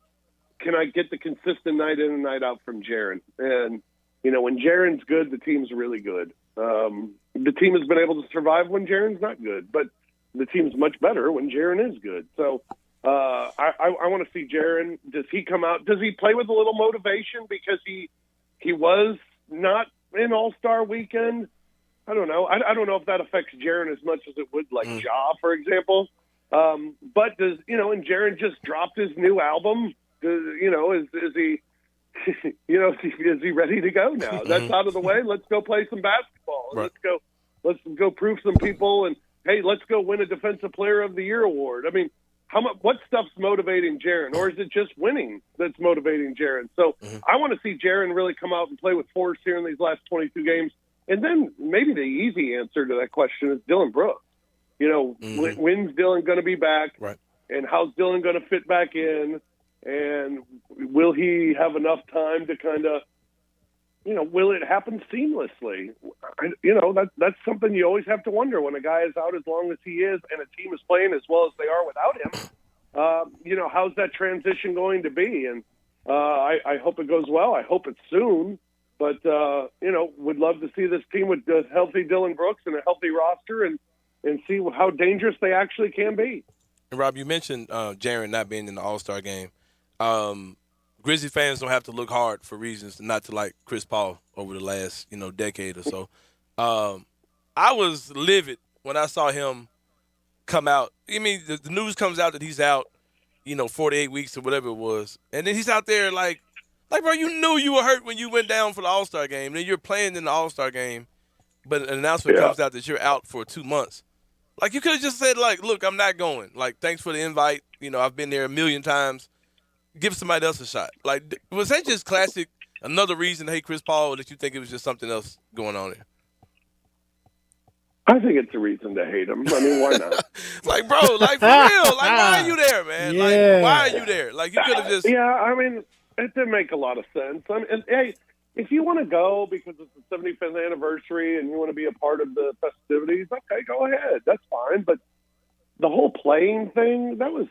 can I get the consistent night in and night out from Jaren? And when Jaren's good, the team's really good. The team has been able to survive when Jaren's not good, but the team's much better when Jaren is good. So I want to see Jaren. Does he come out? Does he play with a little motivation because he was not in All-Star weekend? I don't know. I don't know if that affects Jaren as much as it would like Ja, for example. But does and Jaren just dropped his new album. Is he? Is he ready to go now? That's out of the way. Let's go play some basketball. Right. Let's go prove some people. And hey, let's go win a Defensive Player of the Year award. I mean, what stuff's motivating Jaren, or is it just winning that's motivating Jaren? So I want to see Jaren really come out and play with force here in these last 22 games. And then maybe the easy answer to that question is Dylan Brooks. When's Dylan going to be back? Right. And how's Dylan going to fit back in? And will he have enough time to kind of, will it happen seamlessly? That's something you always have to wonder when a guy is out as long as he is and a team is playing as well as they are without him. How's that transition going to be? And I hope it goes well. I hope it's soon. But, would love to see this team with a healthy Dylan Brooks and a healthy roster and see how dangerous they actually can be. And Rob, you mentioned Jaren not being in the All-Star game. Grizzly fans don't have to look hard for reasons not to like Chris Paul over the last, decade or so. I was livid when I saw him come out. I mean, the news comes out that he's out, 48 weeks or whatever it was. And then he's out there like, bro, you knew you were hurt when you went down for the All-Star game. Then you're playing in the All-Star game, but an announcement comes out that you're out for 2 months. Like, you could have just said, look, I'm not going. Thanks for the invite. I've been there a million times. Give somebody else a shot. Was that just classic, another reason to hate Chris Paul, or did you think it was just something else going on there? I think it's a reason to hate him. I mean, why not? Bro, for real. Why are you there, man? Yeah. Why are you there? You could have just... Yeah, I mean, it didn't make a lot of sense. I mean, hey, if you want to go because it's the 75th anniversary and you want to be a part of the festivities, okay, go ahead. That's fine. But the whole playing thing, that was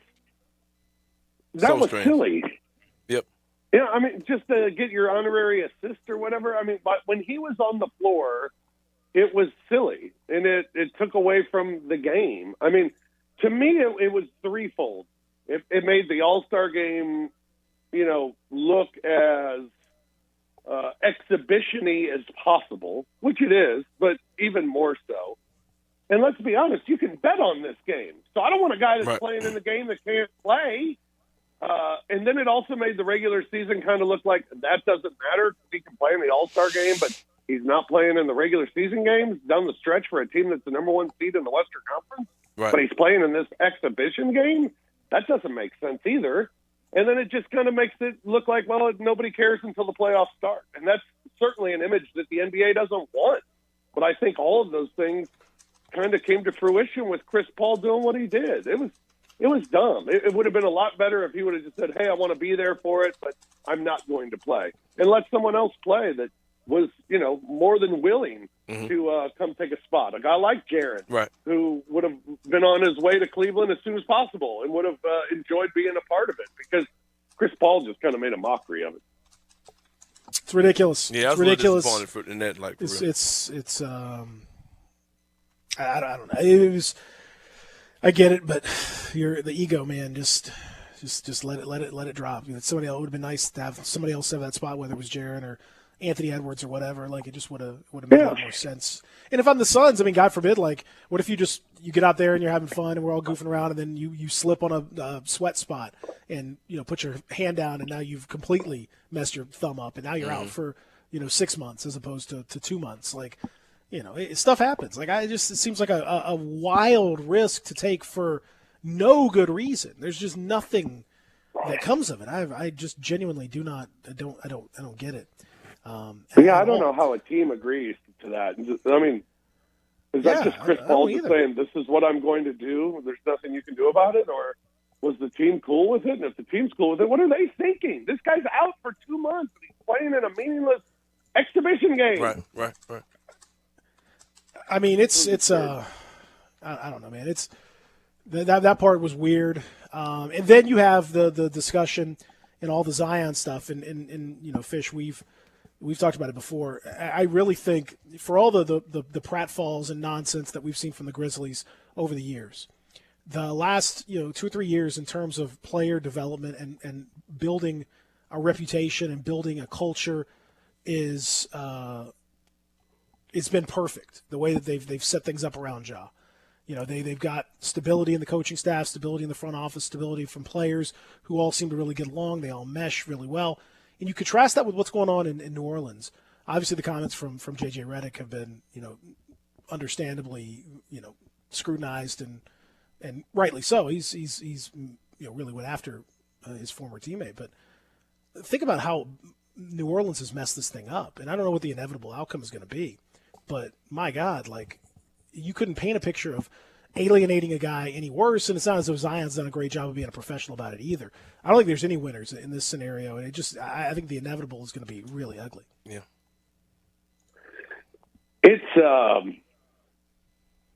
strange. silly. Yep. Yeah, I mean, just to get your honorary assist or whatever. I mean, but when he was on the floor, it was silly, and it took away from the game. I mean, to me, it was threefold. It made the All-Star game, look as exhibition-y as possible, which it is, but even more so. And let's be honest, you can bet on this game. So I don't want a guy that's playing in the game that can't play. And then it also made the regular season kind of look like that doesn't matter. He can play in the All-Star game, but he's not playing in the regular season games down the stretch for a team that's the number one seed in the Western Conference. Right. But he's playing in this exhibition game? That doesn't make sense either. And then it just kind of makes it look like, well, nobody cares until the playoffs start. And that's certainly an image that the NBA doesn't want. But I think all of those things kind of came to fruition with Chris Paul doing what he did. It was dumb. It would have been a lot better if he would have just said, hey, I want to be there for it, but I'm not going to play. And let someone else play that was, more than willing to come take a spot. A guy like Jaren, who would have been on his way to Cleveland as soon as possible and would have enjoyed being a part of it because Chris Paul just kind of made a mockery of it. It's ridiculous. Yeah, it's ridiculous. Disappointed in that. It's I don't know. It was. I get it, but the ego, man. Just let it drop. Somebody else, it would have been nice to have somebody else have that spot, whether it was Jaren or Anthony Edwards or whatever. It just would have made a lot more sense. And if I'm the Suns, I mean, God forbid, what if you get out there and you're having fun and we're all goofing around and then you slip on a sweat spot and put your hand down and now you've completely messed your thumb up and now you're out for 6 months as opposed to 2 months. Stuff happens. It seems like a wild risk to take for no good reason. There's just nothing that comes of it. I just genuinely I don't get it. I don't know how a team agrees to that. I mean, is that just Chris Paul just saying, this is what I'm going to do, there's nothing you can do about it? Or was the team cool with it? And if the team's cool with it, what are they thinking? This guy's out for 2 months and he's playing in a meaningless exhibition game. Right. I mean, it's I don't know, man. It's that part was weird. And then you have the discussion and all the Zion stuff and Fish, we've talked about it before. I really think for all the pratfalls and nonsense that we've seen from the Grizzlies over the years, the last 2 or 3 years in terms of player development and building a reputation and building a culture is it's been perfect. The way that they've set things up around Ja. They've got stability in the coaching staff, stability in the front office, stability from players who all seem to really get along. They all mesh really well. And you contrast that with what's going on in New Orleans. Obviously, the comments from J.J. Redick have been, understandably, scrutinized and rightly so. He's really went after his former teammate. But think about how New Orleans has messed this thing up. And I don't know what the inevitable outcome is going to be. But, my God, you couldn't paint a picture of alienating a guy any worse, and it's not as though Zion's done a great job of being a professional about it either. I don't think there's any winners in this scenario, and I think the inevitable is going to be really ugly. Yeah.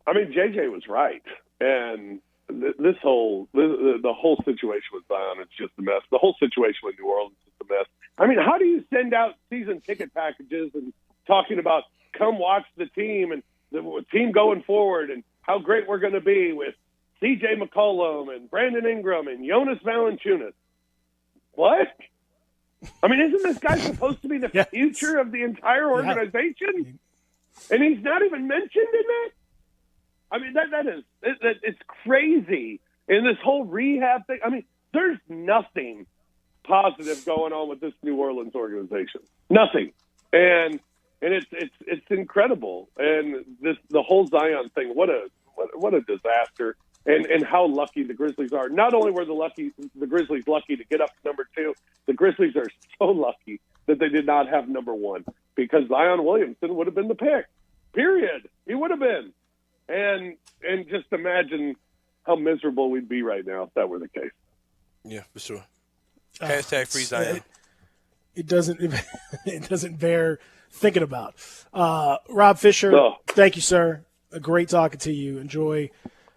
JJ was right, and the whole situation with Zion is just a mess. The whole situation with New Orleans is a mess. I mean, how do you send out season ticket packages and talking about come watch the team and the team going forward and how great we're going to be with C.J. McCollum and Brandon Ingram and Jonas Valanciunas? What? I mean, isn't this guy supposed to be the future of the entire organization? And he's not even mentioned in that? I mean, it's crazy. And this whole rehab thing, I mean, there's nothing positive going on with this New Orleans organization. Nothing. And it's incredible. And the whole Zion thing, what a disaster. And how lucky the Grizzlies are. Not only were the Grizzlies lucky to get up to number 2, the Grizzlies are so lucky that they did not have number 1 because Zion Williamson would have been the pick. Period. He would have been. And just imagine how miserable we'd be right now if that were the case. Yeah, for sure. Hashtag free Zion. It doesn't bear thinking about. Rob Fisher, thank you, sir. A great talking to you. Enjoy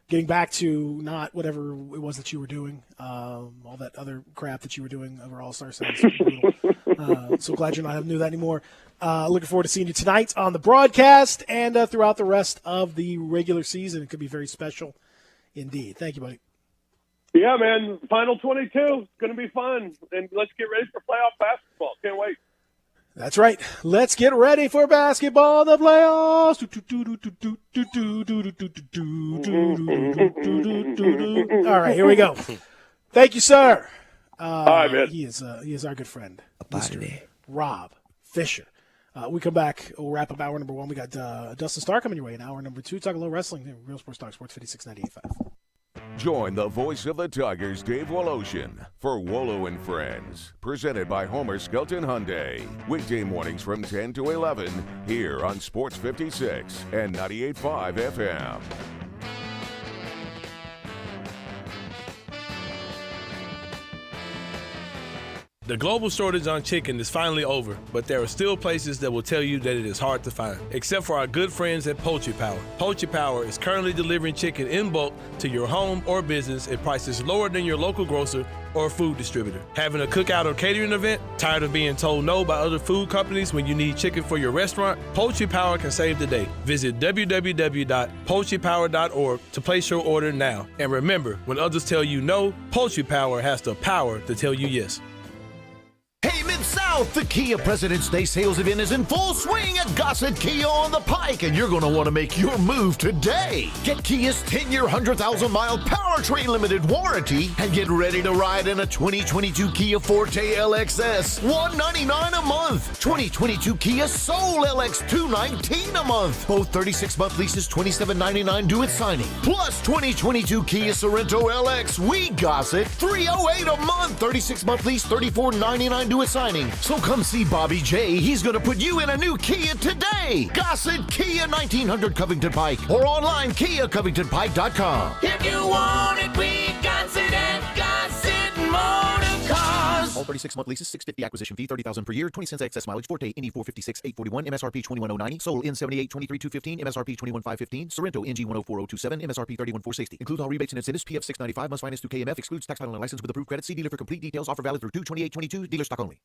getting back to not whatever it was that you were doing, all that other crap that you were doing over All-Star sounds brutal. So glad you're not having to do that anymore. Looking forward to seeing you tonight on the broadcast and throughout the rest of the regular season. It could be very special indeed. Thank you, buddy. Yeah, man. Final 22. It's going to be fun. And let's get ready for playoff basketball. Can't wait. That's right. Let's get ready for basketball, the playoffs. All right, here we go. Thank you, sir. All right, man. He is our good friend, Mr. Rob Fisher. We come back. We'll wrap up hour number 1. We got Dustin Starr coming your way in hour number 2. Talk a little wrestling. Real Sports Talk, Sports 56, 98.5. Join the voice of the Tigers, Dave Woloshin, for Wolo and Friends, presented by Homer Skelton Hyundai. Weekday mornings from 10 to 11 here on Sports 56 and 98.5 FM. The global shortage on chicken is finally over, but there are still places that will tell you that it is hard to find, except for our good friends at Poultry Power. Poultry Power is currently delivering chicken in bulk to your home or business at prices lower than your local grocer or food distributor. Having a cookout or catering event? Tired of being told no by other food companies when you need chicken for your restaurant? Poultry Power can save the day. Visit www.poultrypower.org to place your order now. And remember, when others tell you no, Poultry Power has the power to tell you yes. Hey, Mid-South, the Kia President's Day sales event is in full swing at Gossett Kia on the Pike, and you're going to want to make your move today. Get Kia's 10-year, 100,000-mile powertrain limited warranty and get ready to ride in a 2022 Kia Forte LXS, $199 a month. 2022 Kia Soul LX, $219 a month. Both 36-month leases, $27.99 due at signing. Plus 2022 Kia Sorento LX, we Gossett, $308 a month. 36-month lease, $34.99 due at signing. So come see Bobby J. He's going to put you in a new Kia today. Gossett Kia, 1900 Covington Pike, or online KiaCovingtonPike.com. If you want it, we got it at Gossett Motor Cars. All 36-month leases, $650 acquisition fee, $30,000 per year, 20 cents excess mileage. Forte NE 456 841, MSRP 21090. Soul N78 23215, MSRP 21515. Sorrento NG 104027, MSRP 31460. Includes all rebates and incentives. PF 695 must finance through KMF. Excludes tax title and license with approved credit. See dealer for complete details. Offer valid through 2/28/22. Dealer stock only.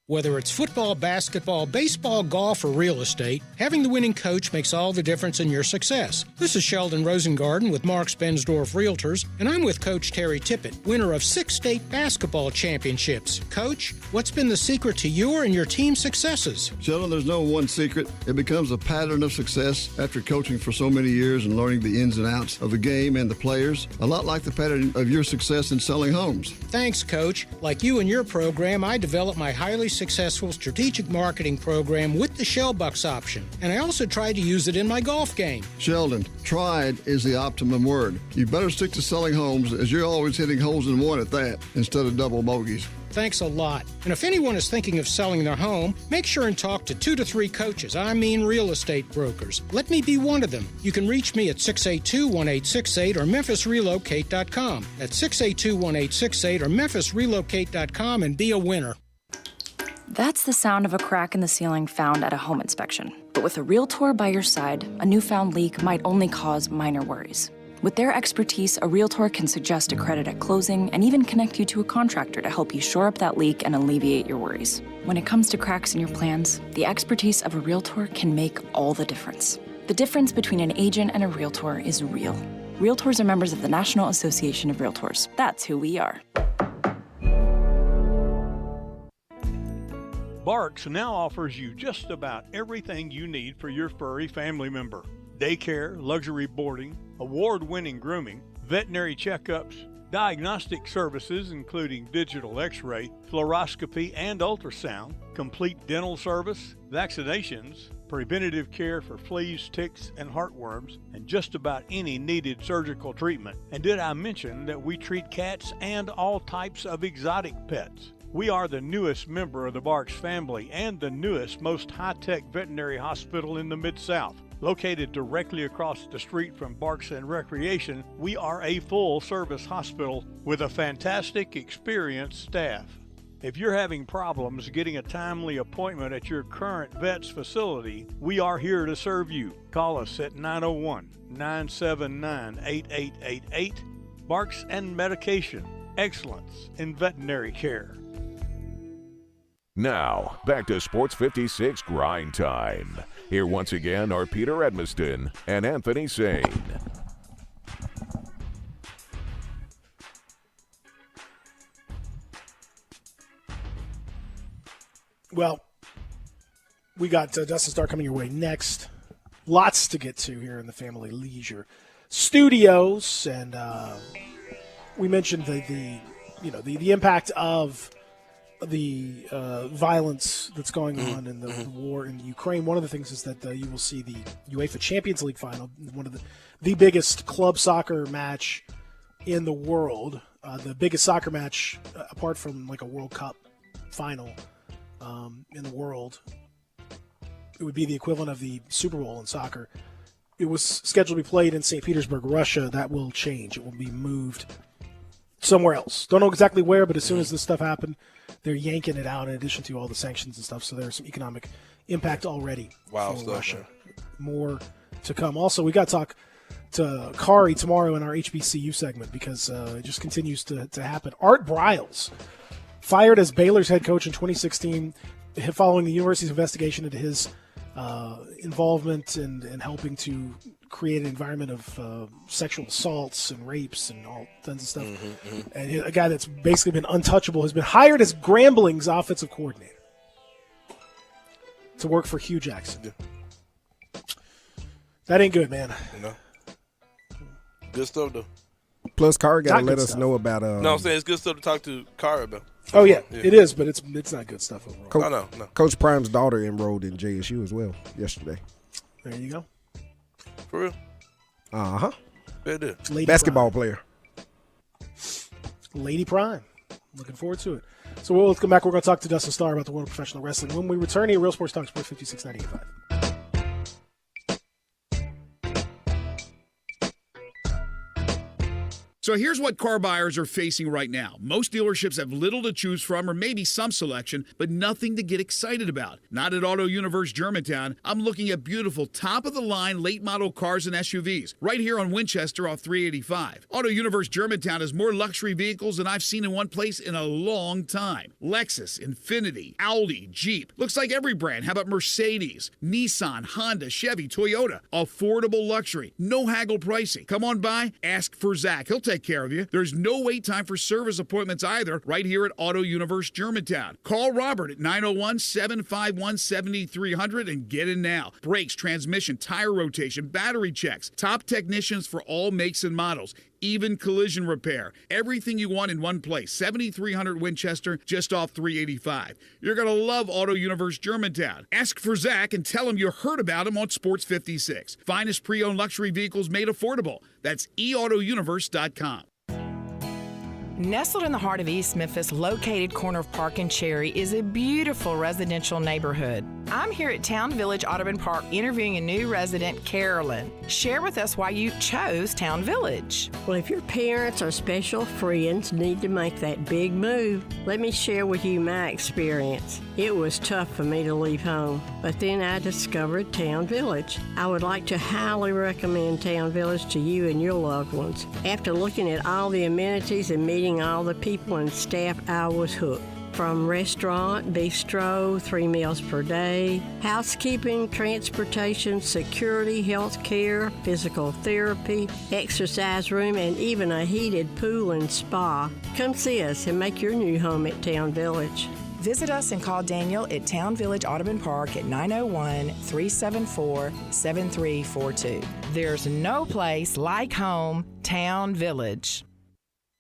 Whether it's football, basketball, baseball, golf, or real estate, having the winning coach makes all the difference in your success. This is Sheldon Rosengarten with Mark Spensdorf Realtors, and I'm with Coach Terry Tippett, winner of 6 state basketball championships. Coach, what's been the secret to your and your team's successes? Sheldon, there's no one secret. It becomes a pattern of success after coaching for so many years and learning the ins and outs of the game and the players, a lot like the pattern of your success in selling homes. Thanks, Coach. Like you and your program, I developed my highly successful strategic marketing program with the Shellbucks option, and I also tried to use it in my golf game. Sheldon, tried is the optimum word. You better stick to selling homes, as you're always hitting holes in one at that, instead of double bogeys. Thanks a lot. And if anyone is thinking of selling their home, make sure and talk to 2 to 3 coaches. I mean real estate brokers. Let me be one of them. You can reach me at 682-1868 or memphisrelocate.com. That's 682-1868 or memphisrelocate.com and be a winner. That's the sound of a crack in the ceiling found at a home inspection. But with a Realtor by your side, a newfound leak might only cause minor worries. With their expertise, a Realtor can suggest a credit at closing and even connect you to a contractor to help you shore up that leak and alleviate your worries. When it comes to cracks in your plans, the expertise of a Realtor can make all the difference. The difference between an agent and a Realtor is real. Realtors are members of the National Association of Realtors. That's who we are. Barks now offers you just about everything you need for your furry family member. Daycare, luxury boarding, award-winning grooming, veterinary checkups, diagnostic services including digital x-ray, fluoroscopy and ultrasound, complete dental service, vaccinations, preventative care for fleas, ticks, and heartworms, and just about any needed surgical treatment. And did I mention that we treat cats and all types of exotic pets? We are the newest member of the Barks family and the newest, most high-tech veterinary hospital in the Mid-South. Located directly across the street from Barks and Recreation, we are a full-service hospital with a fantastic, experienced staff. If you're having problems getting a timely appointment at your current vet's facility, we are here to serve you. Call us at 901-979-8888. Barks and Medication. Excellence in veterinary care. Now, back to Sports 56 Grind Time. Here once again are Peter Edmiston and Anthony Sain. Well, we got Dustin Starr coming your way next. Lots to get to here in the Family Leisure Studios, and we mentioned the impact of the violence that's going on in the war in Ukraine. One of the things is that you will see the UEFA Champions League final, one of the biggest club soccer match in the world, the biggest soccer match apart from like a World Cup final in the world. It would be the equivalent of the Super Bowl in soccer. It was scheduled to be played in St. Petersburg, Russia. That will change. It will be moved somewhere else. Don't know exactly where, but as soon as this stuff happened, they're yanking it out in addition to all the sanctions and stuff. So there's some economic impact already for Russia. Man. More to come. Also, we got to talk to Kari tomorrow in our HBCU segment because it just continues to happen. Art Briles, fired as Baylor's head coach in 2016 following the university's investigation into his involvement and helping to create an environment of sexual assaults and rapes and all kinds of stuff. And a guy that's basically been untouchable has been hired as Grambling's offensive coordinator to work for Hugh Jackson. Yeah. That ain't good, man. No. Good stuff, though. Plus, Kari got to let us know about. No, I'm saying it's good stuff to talk to Kari about. Oh, yeah, it is, but it's not good stuff overall. No. Coach Prime's daughter enrolled in JSU as well yesterday. There you go. For real? Uh-huh. Lady basketball player. Lady Prime. Looking forward to it. So let's come back. We're going to talk to Dustin Starr about the world of professional wrestling. When we return here, Real Sports Talk, Sports 56 98.5. So here's what car buyers are facing right now. Most dealerships have little to choose from or maybe some selection, but nothing to get excited about. Not at Auto Universe Germantown. I'm looking at beautiful top-of-the-line late-model cars and SUVs right here on Winchester off 385. Auto Universe Germantown has more luxury vehicles than I've seen in one place in a long time. Lexus, Infiniti, Audi, Jeep. Looks like every brand. How about Mercedes, Nissan, Honda, Chevy, Toyota? Affordable luxury. No haggle pricing. Come on by, ask for Zach. He'll take care of you. There's no wait time for service appointments either right here at Auto Universe Germantown. Call Robert at 901-751-7300 and get in now. Brakes, transmission, tire rotation, battery checks. Top technicians for all makes and models. Even collision repair. Everything you want in one place. 7300 Winchester, just off 385. You're going to love Auto Universe Germantown. Ask for Zach and tell him you heard about him on Sports 56. Finest pre-owned luxury vehicles made affordable. That's eAutoUniverse.com. Nestled in the heart of East Memphis, located corner of Park and Cherry, is a beautiful residential neighborhood. I'm here at Town Village Audubon Park interviewing a new resident, Carolyn. Share with us why you chose Town Village. Well, if your parents or special friends need to make that big move, let me share with you my experience. It was tough for me to leave home, but then I discovered Town Village. I would like to highly recommend Town Village to you and your loved ones. After looking at all the amenities and meeting all the people and staff, I was hooked. From restaurant, bistro, 3 meals per day, housekeeping, transportation, security, health care, physical therapy, exercise room, and even a heated pool and spa. Come see us and make your new home at Town Village. Visit us and call Daniel at Town Village Audubon Park at 901-374-7342. There's no place like home, Town Village.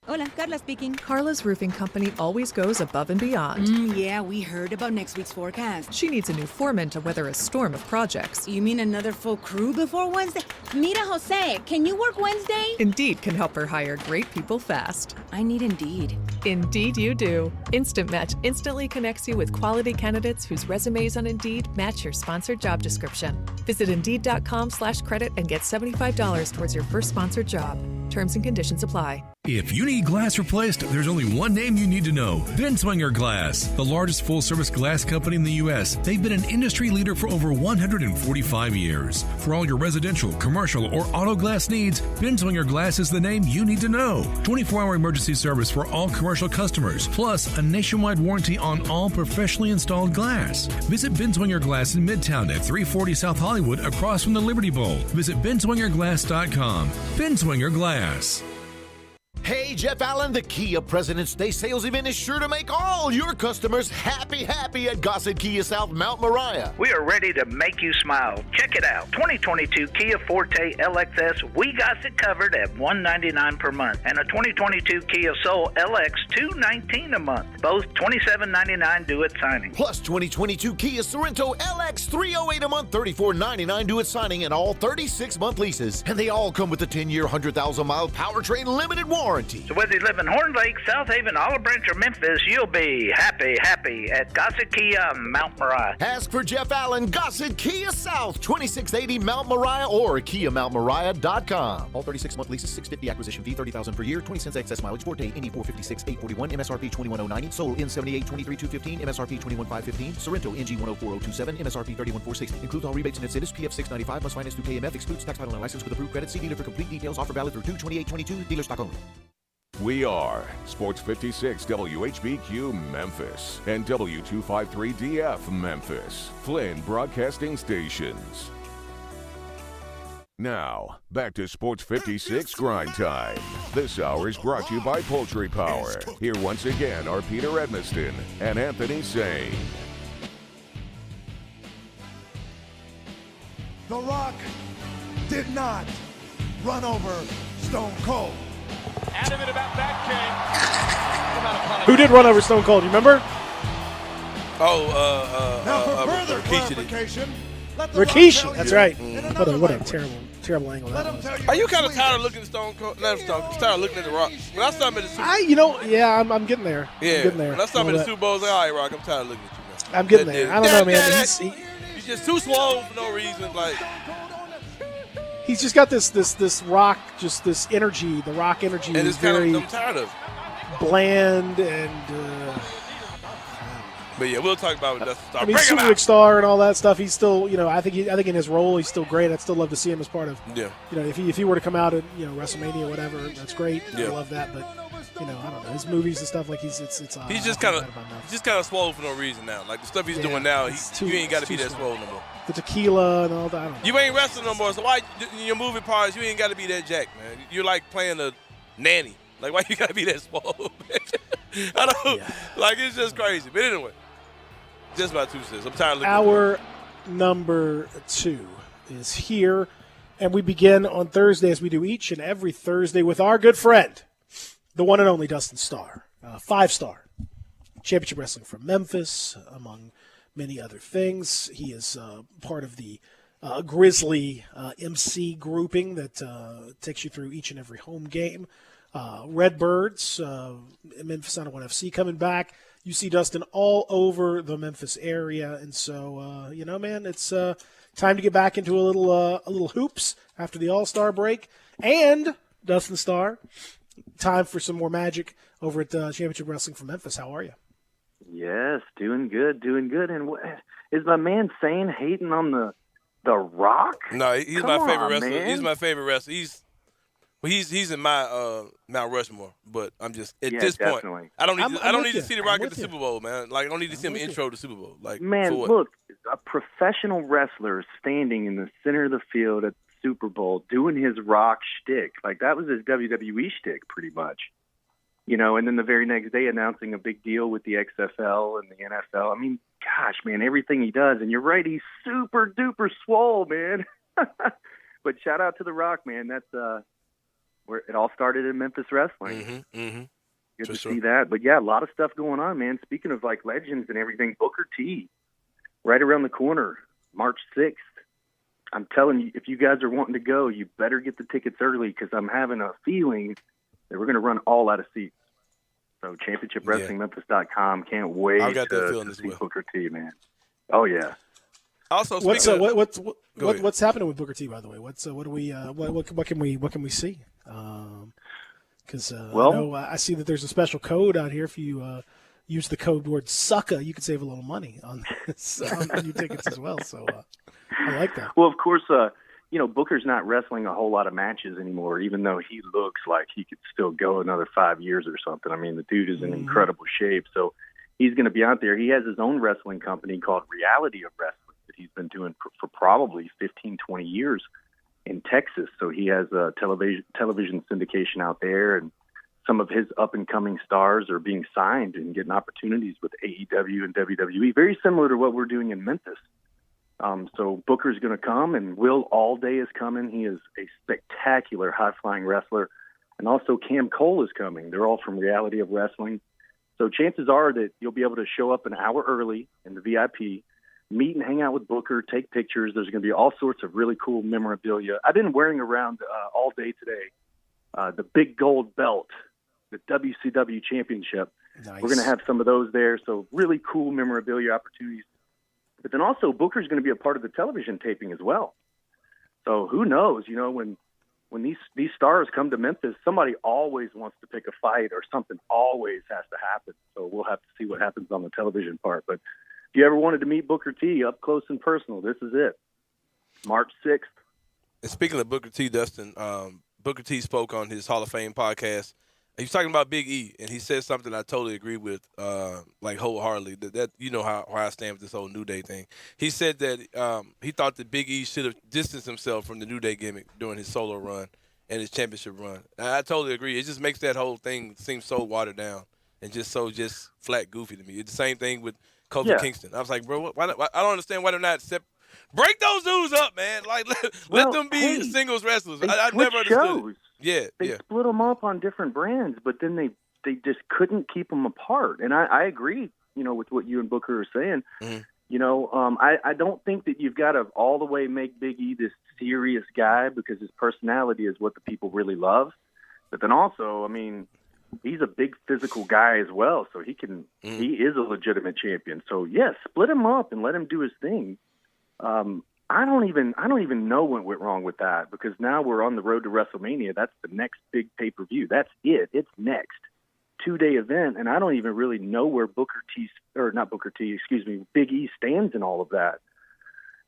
Hola, Carla speaking. Carla's roofing company always goes above and beyond. Yeah, we heard about next week's forecast. She needs a new foreman to weather a storm of projects. You mean another full crew before Wednesday? Mira, Jose, can you work Wednesday? Indeed can help her hire great people fast. I need Indeed. Indeed you do. Instant Match instantly connects you with quality candidates whose resumes on Indeed match your sponsored job description. Visit Indeed.com/credit and get $75 towards your first sponsored job. Terms and conditions apply. If you need glass replaced, there's only one name you need to know. Binswanger Glass, the largest full-service glass company in the U.S. They've been an industry leader for over 145 years. For all your residential, commercial, or auto glass needs, Binswanger Glass is the name you need to know. 24-hour emergency service for all commercial customers, plus a nationwide warranty on all professionally installed glass. Visit Binswanger Glass in Midtown at 340 South Hollywood across from the Liberty Bowl. Visit binswingerglass.com. Binswanger Glass. Hey, Jeff Allen, the Kia President's Day sales event is sure to make all your customers happy at Gossett Kia South Mount Moriah. We are ready to make you smile. Check it out. 2022 Kia Forte LXS, we got it covered at $199 per month. And a 2022 Kia Soul LX, $219 a month. Both $27.99 due at signing. Plus 2022 Kia Sorento LX, $308 a month, $34.99 due at signing, and all 36-month leases. And they all come with a 10-year, 100,000-mile powertrain limited warranty. So whether you live in Horn Lake, South Haven, Olive Branch, or Memphis, you'll be happy at Gossett Kia Mount Moriah. Ask for Jeff Allen, Gossett Kia South, 2680 Mount Moriah, or KiaMountMoriah.com. All 36-month leases, $650 acquisition fee, $30,000 per year, 20 cents excess mileage, Forte, Indy 456, 841, MSRP 21090, Soul N78, 23215, MSRP 21515, Sorrento NG 104027, MSRP 31460. Includes all rebates and incentives, PF 695, must finance through KMF, excludes tax, title, and license with approved credit. See dealer for complete details. Offer valid through 2/28/22. Dealer stock only. We are Sports 56 WHBQ Memphis and W253DF Memphis, Flynn Broadcasting Stations. Now, back to Sports 56 Grind Time. This hour is brought to you by Poultry Power. Here once again are Peter Edmiston and Anthony Sain. The Rock did not run over Stone Cold. Adamant about that, King. Who did run over Stone Cold? You remember? Now, for further clarification, let the Rikishi. Rock That's tell right. you in What another a terrible angle that was. Are you kind of tired of looking at Stone Cold? Not Stone Cold. Tired of looking at the Rock. When I saw him at the Super Bowl. I'm getting there. Yeah. I'm getting there. When I saw him at the Super Bowl, I was like, all right, Rock, I'm tired of looking at you, man. I'm getting there. I don't know, man. He's just too slow for no reason. Like, he's just got this rock, just this energy. The Rock energy and is it's kind very of, I'm tired of. Bland and. But yeah, we'll talk about that stuff. I mean, superstar and all that stuff. He's still, I think in his role, he's still great. I'd still love to see him as part of. Yeah. If he were to come out at WrestleMania or whatever, that's great. Yeah. I love that, but I don't know his movies and stuff like he's just kind of swole for no reason now. Like the stuff he's doing now, you ain't got to be that swole no more. The tequila and all that. I don't know. You ain't wrestling no more. So why in your movie parts you ain't got to be that jack, man? You're like playing a nanny. Like why you got to be that swole? I don't like it's just crazy. But anyway. Just about 2 cents. I'm tired of looking Hour number 2 is here, and we begin on Thursday as we do each and every Thursday with our good friend, the one and only Dustin Starr, 5-star championship wrestling from Memphis, among many other things. He is part of the Grizzly MC grouping that takes you through each and every home game. Redbirds, Memphis 901 FC coming back. you see Dustin all over the Memphis area. And so, man, it's time to get back into a little hoops after the All-Star break. And, Dustin Starr, time for some more magic over at Championship Wrestling from Memphis. How are you? Yes, doing good. And is my man Sain hating on the Rock? No, he's Come my on, favorite wrestler. man. He's my favorite wrestler. He's in my Mount Rushmore. But I'm just at this definitely. point, I don't need with to you. see the Rock I'm at the with Super Bowl, man. Like I don't need to see him intro to Super Bowl. Like Man, for what? look, a professional wrestler standing in the center of the field at the Super Bowl doing his Rock shtick. Like that was his WWE shtick pretty much. And then the very next day announcing a big deal with the XFL and the NFL. I mean, gosh, man, everything he does. And you're right, he's super duper swole, man. But shout out to The Rock, man. That's where it all started in Memphis wrestling. Good to see that. But yeah, a lot of stuff going on, man. Speaking of like legends and everything, Booker T, right around the corner, March 6th. I'm telling you, if you guys are wanting to go, you better get the tickets early because I'm having a feeling that we're going to run all out of seats. So ChampionshipWrestlingMemphis.com. Can't wait I've got that to feeling as see well. Booker T, man. Oh yeah. Also, what's ahead. what's happening with Booker T, by the way? What can we see? Because I see that there's a special code out here. If you use the code word "sucka," you can save a little money on this, on your tickets as well. So I like that. Well, of course, Booker's not wrestling a whole lot of matches anymore, even though he looks like he could still go another 5 years or something. I mean, the dude is in incredible shape. So he's going to be out there. He has his own wrestling company called Reality of Wrestling that he's been doing for probably 15, 20 years in Texas. So he has a television syndication out there, and some of his up-and-coming stars are being signed and getting opportunities with AEW and WWE, very similar to what we're doing in Memphis. So Booker's going to come, and Will Allday is coming. He is a spectacular high-flying wrestler. And also Cam Cole is coming. They're all from Reality of Wrestling. So chances are that you'll be able to show up an hour early in the VIP, meet and hang out with Booker, take pictures. There's going to be all sorts of really cool memorabilia. I've been wearing around all day today the big gold belt, the WCW Championship. Nice. We're going to have some of those there. So really cool memorabilia opportunities. But then also Booker's going to be a part of the television taping as well. So who knows, when these stars come to Memphis, somebody always wants to pick a fight or something always has to happen. So we'll have to see what happens on the television part. But if you ever wanted to meet Booker T up close and personal, this is it. March 6th. And speaking of Booker T, Dustin, Booker T spoke on his Hall of Fame podcast. He was talking about Big E, and he said something I totally agree with, like wholeheartedly. That how I stand with this whole New Day thing. He said that he thought that Big E should have distanced himself from the New Day gimmick during his solo run and his championship run. And I totally agree. It just makes that whole thing seem so watered down and just flat goofy to me. It's the same thing with Kofi Kingston. I was like, bro, why I don't understand why they're not break those dudes up, man. Like let them be singles wrestlers. I never understood it. Yeah, they split them up on different brands, but then they just couldn't keep them apart. And I agree, with what you and Booker are saying. I don't think that you've got to all the way make Big E this serious guy because his personality is what the people really love. But then also, I mean, he's a big physical guy as well, so he is a legitimate champion. So yes, split him up and let him do his thing. I don't even know what went wrong with that because now we're on the road to WrestleMania. That's the next big pay-per-view. That's it. It's next 2-day event, and I don't even really know where Big E stands in all of that.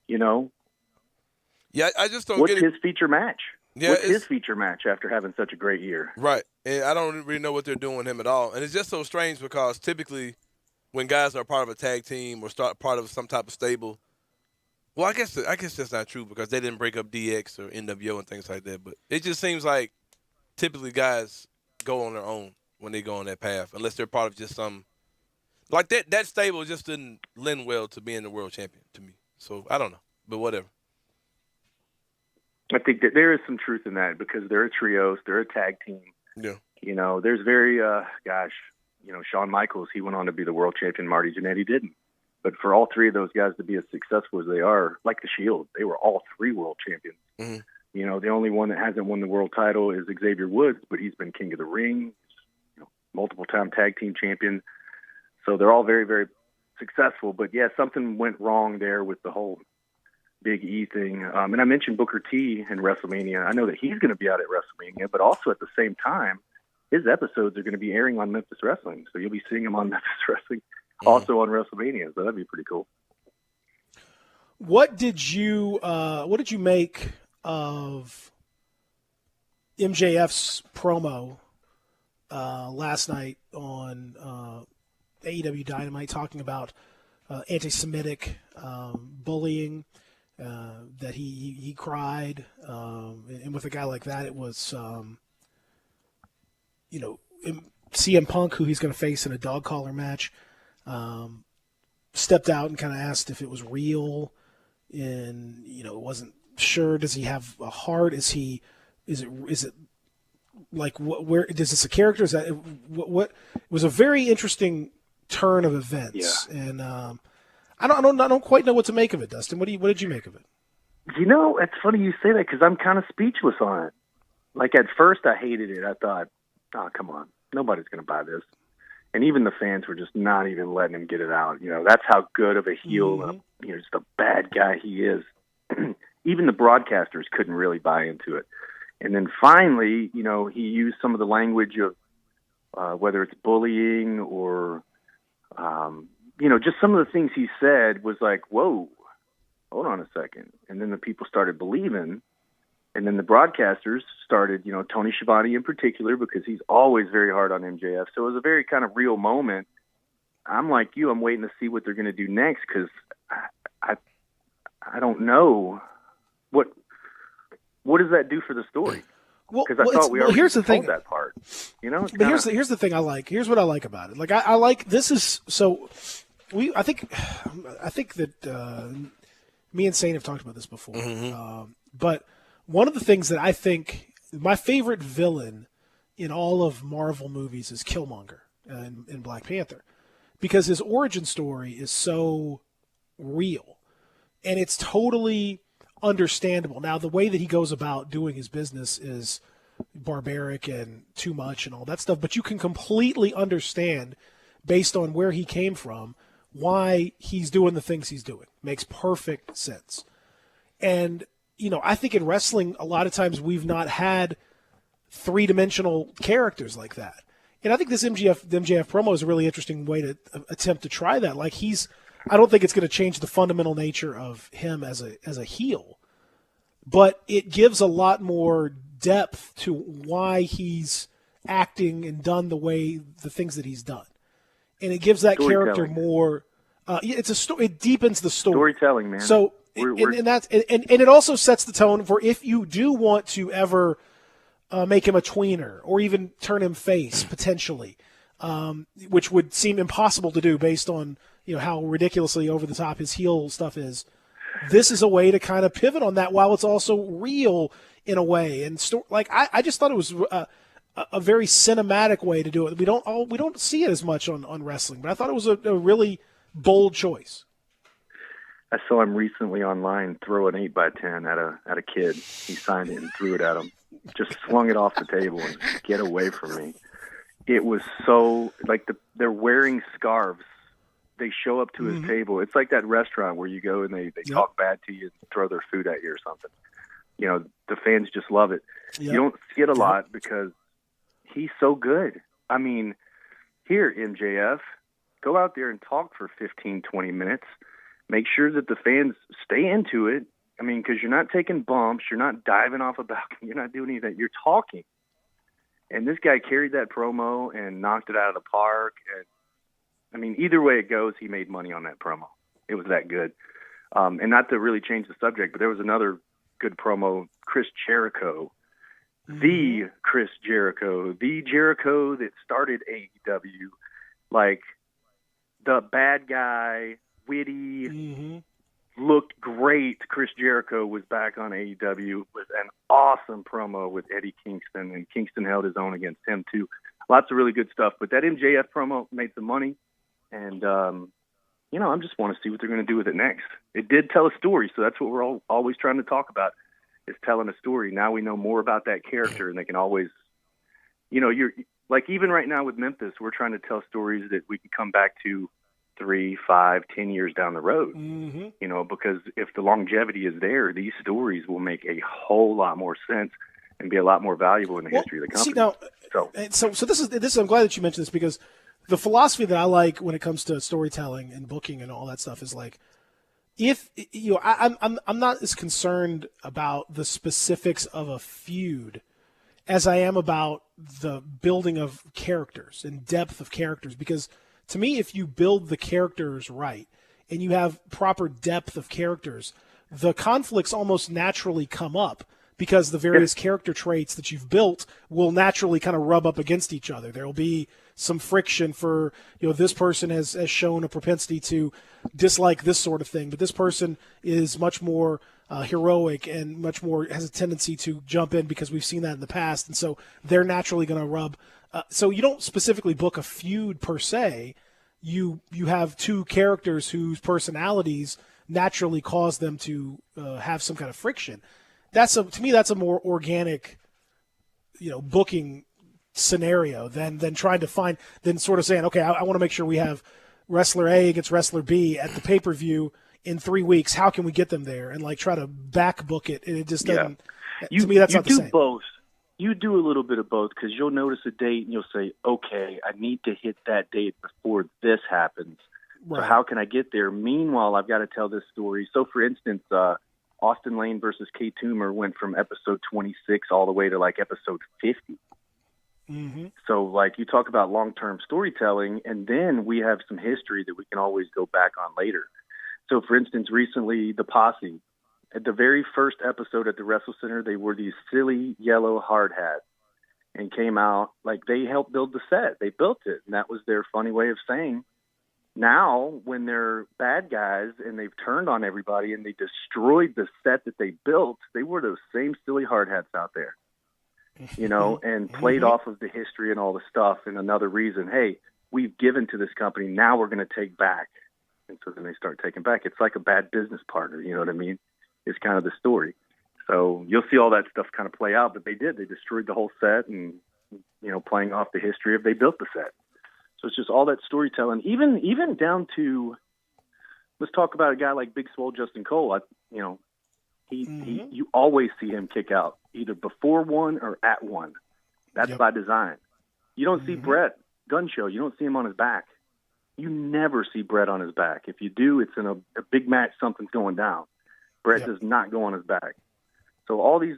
Yeah, I just don't What's get it. his feature match? Yeah, What's his feature match after having such a great year? Right, and I don't really know what they're doing with him at all. And it's just so strange because typically when guys are part of a tag team or start part of some type of stable, well, I guess that's not true because they didn't break up DX or NWO and things like that. But it just seems like typically guys go on their own when they go on that path, unless they're part of just some like that. That stable just didn't lend well to being the world champion to me. So I don't know, but whatever. I think that there is some truth in that because they're a trios, they're a tag team. Yeah. There's very Shawn Michaels, he went on to be the world champion. Marty Jannetty didn't. But for all three of those guys to be as successful as they are, like the Shield, they were all three world champions. Mm-hmm. The only one that hasn't won the world title is Xavier Woods, but he's been King of the Ring, multiple-time tag team champion. So they're all very, very successful. But, yeah, something went wrong there with the whole Big E thing. And I mentioned Booker T in WrestleMania. I know that he's going to be out at WrestleMania, but also at the same time, his episodes are going to be airing on Memphis Wrestling. So you'll be seeing him on Memphis Wrestling, also on WrestleMania. So that'd be pretty cool. What did you make of MJF's promo last night on AEW Dynamite, talking about anti-Semitic bullying, that he cried, and with a guy like that, it was CM Punk, who he's going to face in a dog collar match, stepped out and kind of asked if it was real, and wasn't sure. Does he have a heart? Is it like where is this a character? Is that what? It was a very interesting turn of events, and I don't quite know what to make of it. Dustin, what did you make of it? It's funny you say that because I'm kind of speechless on it. Like at first, I hated it. I thought, oh, come on, nobody's going to buy this. And even the fans were just not even letting him get it out. That's how good of a heel and just a bad guy he is. Even the broadcasters couldn't really buy into it. And then finally, he used some of the language of whether it's bullying or, just some of the things he said was like, whoa, hold on a second. And then the people started believing. And then the broadcasters started, Tony Schiavone in particular, because he's always very hard on MJF. So it was a very kind of real moment. I'm like you. I'm waiting to see what they're going to do next because I don't know. What does that do for the story? Because I thought we already told that part. But here's the thing I like. Here's what I like about it. Like I like this is so. I think that me and Sain have talked about this before. But one of the things that I think my favorite villain in all of Marvel movies is Killmonger in Black Panther, because his origin story is so real and it's totally understandable. Now, the way that he goes about doing his business is barbaric and too much and all that stuff, but you can completely understand, based on where he came from, why he's doing the things he's doing. Makes perfect sense. And I think in wrestling, a lot of times we've not had three-dimensional characters like that. And I think this MJF promo is a really interesting way to attempt to try that. Like I don't think it's going to change the fundamental nature of him as a heel, but it gives a lot more depth to why he's acting and done the things that he's done. And it gives that character more, it deepens the story. Storytelling, man. So, and it also sets the tone for if you do want to ever make him a tweener or even turn him face potentially, which would seem impossible to do based on how ridiculously over the top his heel stuff is. This is a way to kind of pivot on that while it's also real in a way. And I just thought it was a very cinematic way to do it. We don't see it as much on wrestling, but I thought it was a really bold choice. I saw him recently online throw an 8x10 at a kid. He signed it and threw it at him. Just slung it off the table and get away from me. It was so like they're wearing scarves. They show up to his table. It's like that restaurant where you go and they talk bad to you and throw their food at you or something. The fans just love it. Yep. You don't see it a lot because he's so good. I mean, here, MJF, go out there and talk for 15, 20 minutes. Make sure that the fans stay into it. I mean, because you're not taking bumps. You're not diving off a balcony. You're not doing any of that. You're talking. And this guy carried that promo and knocked it out of the park. And I mean, either way it goes, he made money on that promo. It was that good. And not to really change the subject, but there was another good promo, Chris Jericho. The Chris Jericho. The Jericho that started AEW. Like, the bad guy, witty, looked great. Chris Jericho was back on AEW with an awesome promo with Eddie Kingston, and Kingston held his own against him, too. Lots of really good stuff. But that MJF promo made some money. And, I just want to see what they're going to do with it next. It did tell a story, so that's what we're always trying to talk about, is telling a story. Now we know more about that character, and they can always, you're Like even right now with Memphis, we're trying to tell stories that we can come back to 3, 5, 10 years down the road. Mm-hmm. You know, because if the longevity is there, these stories will make a whole lot more sense and be a lot more valuable in the history of the company. So this is I'm glad that you mentioned this, because the philosophy that I like when it comes to storytelling and booking and all that stuff is like, if you know, I'm not as concerned about the specifics of a feud as I am about the building of characters and depth of characters, because to me, if you build the characters right and you have proper depth of characters, the conflicts almost naturally come up, because the various character traits that you've built will naturally kind of rub up against each other. There will be some friction for, you know, this person has shown a propensity to dislike this sort of thing, but this person is much more heroic and much more has a tendency to jump in because we've seen that in the past, and so they're naturally going to rub. So you don't specifically book a feud per se. You have two characters whose personalities naturally cause them to have some kind of friction. To me, that's a more organic, you know, booking scenario than trying to find, than sort of saying, okay, I want to make sure we have wrestler A against wrestler B at the pay-per-view in 3 weeks. How can we get them there? And like try to back book it. And it just doesn't, to me, that's not the same. You do both. You do a little bit of both, because you'll notice a date and you'll say, okay, I need to hit that date before this happens. Right. So how can I get there? Meanwhile, I've got to tell this story. So for instance, Austin Lane versus Kay Toomer went from episode 26 all the way to like episode 50. Mm-hmm. So like you talk about long-term storytelling, and then we have some history that we can always go back on later. So for instance, recently the Posse, at the very first episode at the Wrestle Center, they wore these silly yellow hard hats and came out like they helped build the set. They built it, and that was their funny way of saying, now, when they're bad guys and they've turned on everybody and they destroyed the set that they built, they wore those same silly hard hats out there, you know, and played off of the history and all the stuff. And another reason, hey, we've given to this company, now we're going to take back. And so then they start taking back. It's like a bad business partner, you know what I mean? It's kind of the story. So you'll see all that stuff kind of play out, but they did. They destroyed the whole set and, you know, playing off the history of they built the set. So it's just all that storytelling, even down to, let's talk about a guy like Big Swole Justin Cole. You always see him kick out either before one or at one. That's by design. You don't see Brett Gun Show. You don't see him on his back. You never see Brett on his back. If you do, it's in a big match. Something's going down. Brett does not go on his back. So all these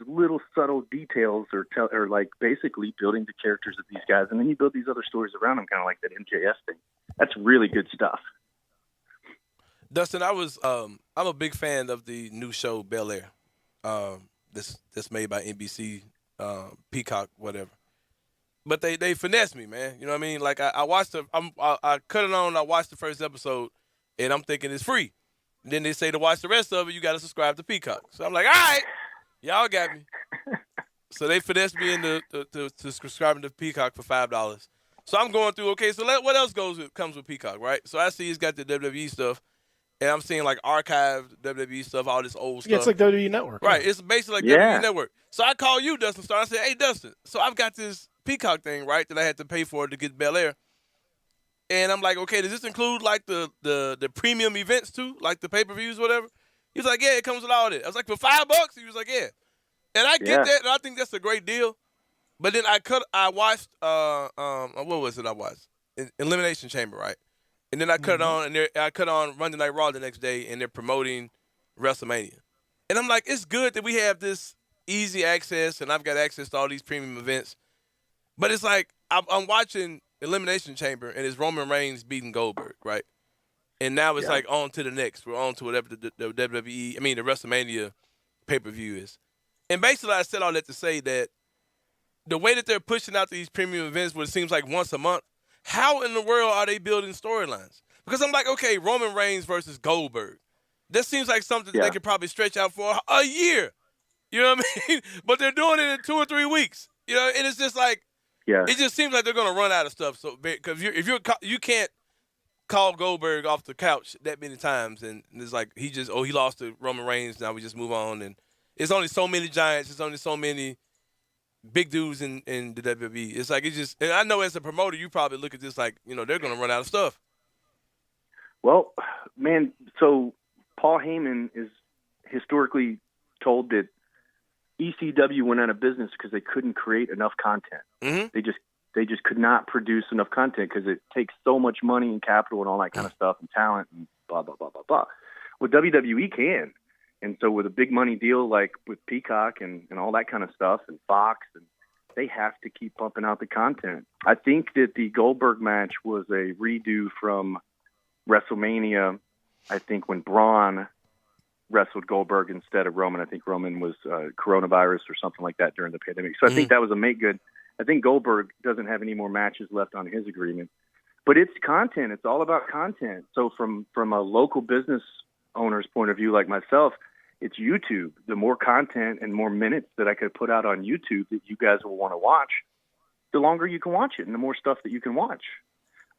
little subtle details are like basically building the characters of these guys, and then you build these other stories around them, kind of like that MJS thing. That's really good stuff. Dustin, I'm a big fan of the new show Bel Air. This made by NBC, Peacock, whatever. But they finessed me, man. You know what I mean? Like I watched I cut it on. I watched the first episode, and I'm thinking it's free. And then they say to watch the rest of it, you got to subscribe to Peacock. So I'm like, all right, y'all got me. So they finessed me into to subscribing to Peacock for $5. So I'm going through, okay, so what else comes with Peacock, right? So I see it's got the WWE stuff, and I'm seeing like archived WWE stuff, all this old stuff. Yeah, it's like WWE Network. Right, it's basically like WWE Network. So I call you, Dustin Starr. I say, hey, Dustin, so I've got this Peacock thing, right, that I had to pay for to get Bel Air. And I'm like, okay, does this include like the premium events too, like the pay-per-views, whatever? He was like, yeah, it comes with all that. I was like, for $5? He was like, yeah. And I get that, and I think that's a great deal. But then I watched, what was it I watched? Elimination Chamber, right? And then I cut it on, and I cut on Monday Night Raw the next day, and they're promoting WrestleMania. And I'm like, it's good that we have this easy access, and I've got access to all these premium events. But it's like, I'm watching Elimination Chamber, and it's Roman Reigns beating Goldberg, right? And now it's like on to the next. We're on to whatever the WWE, the WrestleMania pay-per-view is. And basically I said all that to say that the way that they're pushing out these premium events where it seems like once a month, how in the world are they building storylines? Because I'm like, okay, Roman Reigns versus Goldberg. That seems like something that they could probably stretch out for a year. You know what I mean? But they're doing it in 2 or 3 weeks. You know, and it's just like, it just seems like they're going to run out of stuff. So, because you can't call Goldberg off the couch that many times, and it's like he lost to Roman Reigns. Now we just move on, and it's only so many giants. It's only so many big dudes in the WWE. It's like it's just, and I know as a promoter, you probably look at this like, they're going to run out of stuff. Well, man, so Paul Heyman is historically told that ECW went out of business because they couldn't create enough content. Mm-hmm. They just could not produce enough content because it takes so much money and capital and all that kind of stuff and talent and blah, blah, blah, blah, blah. Well, WWE can. And so with a big money deal like with Peacock and all that kind of stuff and Fox, and they have to keep pumping out the content. I think that the Goldberg match was a redo from WrestleMania, I think, when Braun wrestled Goldberg instead of Roman. I think Roman was coronavirus or something like that during the pandemic. So I think that was a make good. I think Goldberg doesn't have any more matches left on his agreement. But it's content. It's all about content. So from a local business owner's point of view like myself, it's YouTube. The more content and more minutes that I could put out on YouTube that you guys will want to watch, the longer you can watch it and the more stuff that you can watch.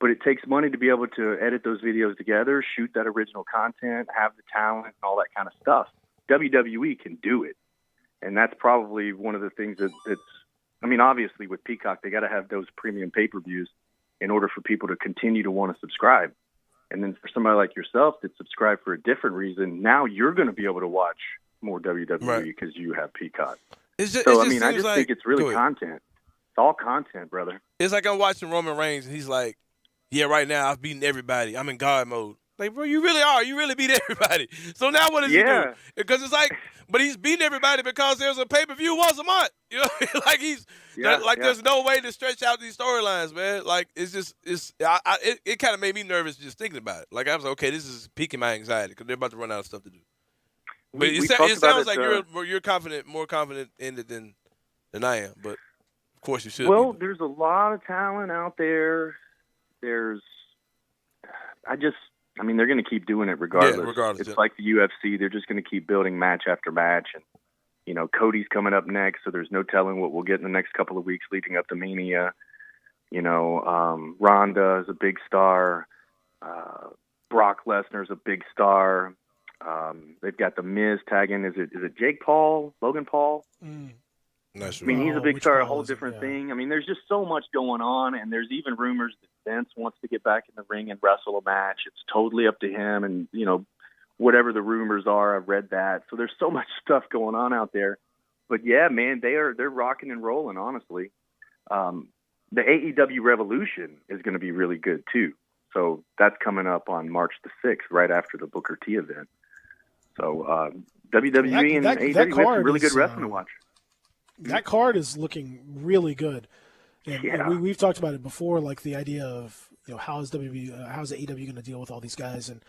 But it takes money to be able to edit those videos together, shoot that original content, have the talent, and all that kind of stuff. WWE can do it. And that's probably one of the things that's, I mean, obviously with Peacock, they got to have those premium pay-per-views in order for people to continue to want to subscribe. And then for somebody like yourself that subscribe for a different reason, now you're going to be able to watch more WWE because you have Peacock. I just think it's really content. It's all content, brother. It's like I'm watching Roman Reigns, and he's like, yeah, right now I've beaten everybody. I'm in God mode. Like, bro, you really are. You really beat everybody. So now what does he do? Because it's like, but he's beating everybody because there's a pay-per-view once a month. You know, like there's no way to stretch out these storylines, man. Like it kind of made me nervous just thinking about it. Like I was like, okay, this is piquing my anxiety because they're about to run out of stuff to do. But it sounds like you're more confident in it than I am. But of course you should. Well, there's a lot of talent out there. They're going to keep doing it regardless. Yeah, regardless. It's like the UFC. They're just going to keep building match after match. And, Cody's coming up next, so there's no telling what we'll get in the next couple of weeks leading up to Mania. Ronda is a big star. Brock Lesnar's a big star. They've got The Miz tagging. Is it Jake Paul? Logan Paul? Nice. I mean, he's a big star, a whole different thing. I mean, there's just so much going on, and there's even rumors that Vince wants to get back in the ring and wrestle a match. It's totally up to him, and, whatever the rumors are, I've read that. So there's so much stuff going on out there. But, yeah, man, they're rocking and rolling, honestly. The AEW Revolution is going to be really good, too. So that's coming up on March the 6th, right after the Booker T event. So WWE and AEW have some really good wrestling to watch. That card is looking really good. And we've talked about it before, like the idea of, how's AEW going to deal with all these guys, and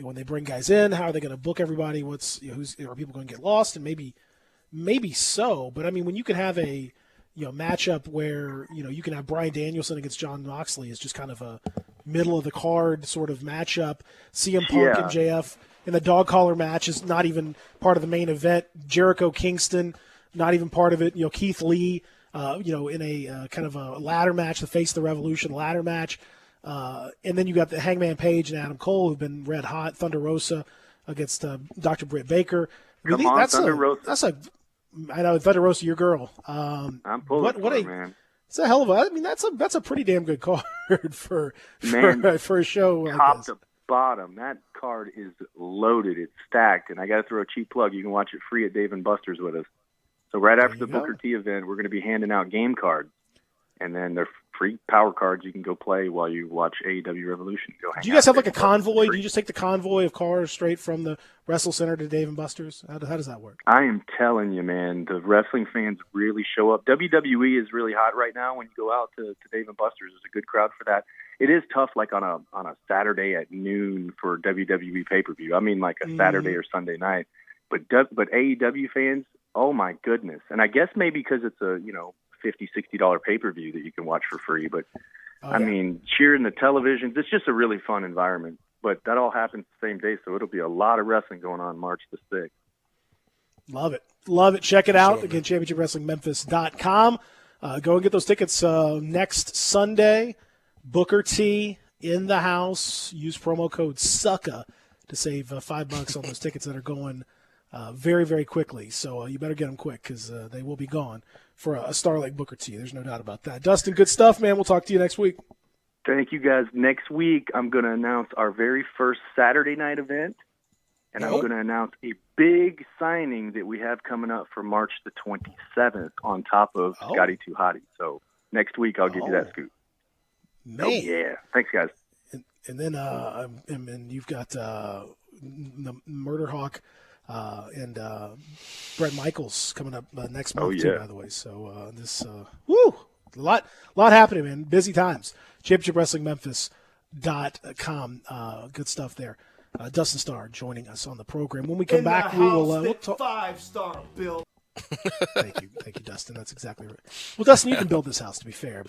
when they bring guys in, how are they going to book everybody? Are people going to get lost? And maybe so. But I mean, when you can have a matchup where you can have Bryan Danielson against Jon Moxley is just kind of a middle of the card sort of matchup. CM Punk and JF in the dog collar match is not even part of the main event. Jericho Kingston, not even part of it. Keith Lee, in a kind of a ladder match, the Face of the Revolution ladder match. And then you got the Hangman Page and Adam Cole, who've been red hot. Thunder Rosa against Dr. Britt Baker. Thunder Rosa. I know, Thunder Rosa, your girl. I'm pulling for it, man. It's a hell of that's a pretty damn good card for a show like top this. to bottom. That card is loaded. It's stacked. And I got to throw a cheap plug. You can watch it free at Dave & Buster's with us. So right after the Booker T event, we're going to be handing out game cards. And then they're free power cards you can go play while you watch AEW Revolution. Do you guys have like a convoy? Do you just take the convoy of cars straight from the Wrestle Center to Dave & Buster's? How does that work? I am telling you, man, the wrestling fans really show up. WWE is really hot right now. When you go out to Dave & Buster's, there's a good crowd for that. It is tough, like on a Saturday at noon for WWE pay-per-view. I mean, like a Saturday or Sunday night. But AEW fans, oh my goodness! And I guess maybe because it's a $50-$60 pay-per-view that you can watch for free. But I mean, cheering the televisions, it's just a really fun environment. But that all happens the same day, so it'll be a lot of wrestling going on March the 6th. Love it. Check it out. Again, championshipwrestlingmemphis.com. Go and get those tickets next Sunday. Booker T in the house. Use promo code SUCKA to save $5 on those tickets that are going very, very quickly. So you better get them quick because they will be gone for a star like Booker T. There's no doubt about that. Dustin, good stuff, man. We'll talk to you next week. Thank you, guys. Next week, I'm going to announce our very first Saturday night event, and I'm going to announce a big signing that we have coming up for March the 27th on top of Scotty 2 Hotty. So next week, I'll give you that scoop. Man. Oh, yeah. Thanks, guys. And then and you've got the Murder Hawk and Brett Michaels coming up next month, too, by the way. So a lot happening, man. Busy times. ChampionshipWrestlingMemphis.com. Good stuff there. Dustin Starr joining us on the program. When we come back, we will we'll talk 5-star Bill. Thank you, Dustin. That's exactly right. Well, Dustin, you can build this house, to be fair,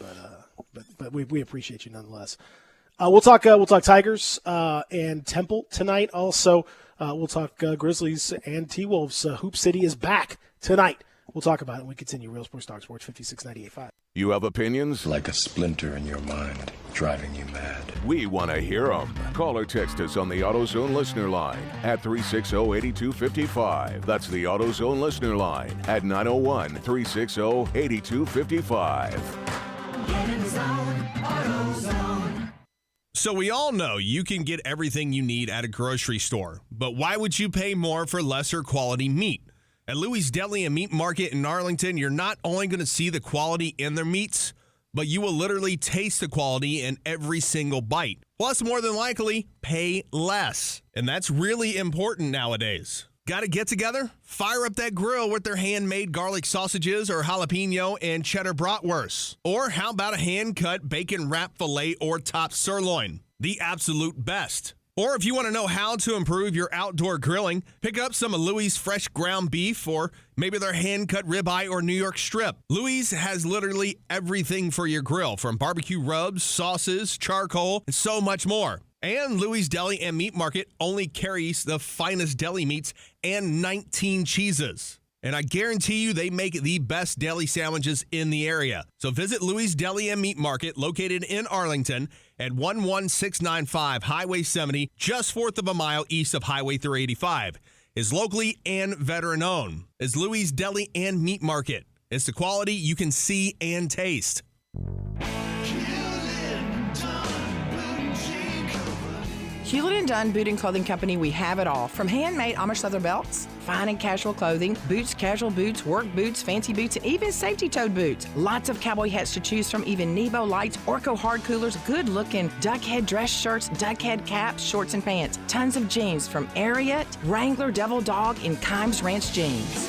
but we appreciate you nonetheless. We'll talk Tigers and Temple tonight. Also, we'll talk Grizzlies and T-Wolves. Hoop City is back tonight. We'll talk about it when we continue. Real Sports Talk Sports 56.98.5. You have opinions? Like a splinter in your mind, driving you mad. We want to hear them. Call or text us on the AutoZone listener line at 360-8255. That's the AutoZone listener line at 901-360-8255. Get in the zone, AutoZone. So we all know you can get everything you need at a grocery store, but why would you pay more for lesser quality meat? At Louis' Deli and Meat Market in Arlington, you're not only going to see the quality in their meats, but you will literally taste the quality in every single bite. Plus, more than likely, pay less. And that's really important nowadays. Got to get together? Fire up that grill with their handmade garlic sausages or jalapeno and cheddar bratwurst. Or how about a hand-cut bacon wrap filet or top sirloin? The absolute best. Or if you want to know how to improve your outdoor grilling, pick up some of Louis' fresh ground beef or maybe their hand-cut ribeye or New York strip. Louis has literally everything for your grill, from barbecue rubs, sauces, charcoal, and so much more. And Louis' Deli and Meat Market only carries the finest deli meats and 19 cheeses. And I guarantee you they make the best deli sandwiches in the area. So visit Louis' Deli and Meat Market, located in Arlington at 11695 Highway 70, just north of a mile east of Highway 385. Is locally and veteran-owned. Is Louis' Deli and Meat Market. It's the quality you can see and taste. Hewlett & Dunn Boot and Clothing Company, we have it all. From handmade Amish leather belts, fine and casual clothing, boots, casual boots, work boots, fancy boots, and even safety-toed boots. Lots of cowboy hats to choose from, even Nebo lights, Orco hard coolers, good-looking duck head dress shirts, duck head caps, shorts, and pants. Tons of jeans from Ariat, Wrangler, Devil Dog, and Kimes Ranch jeans.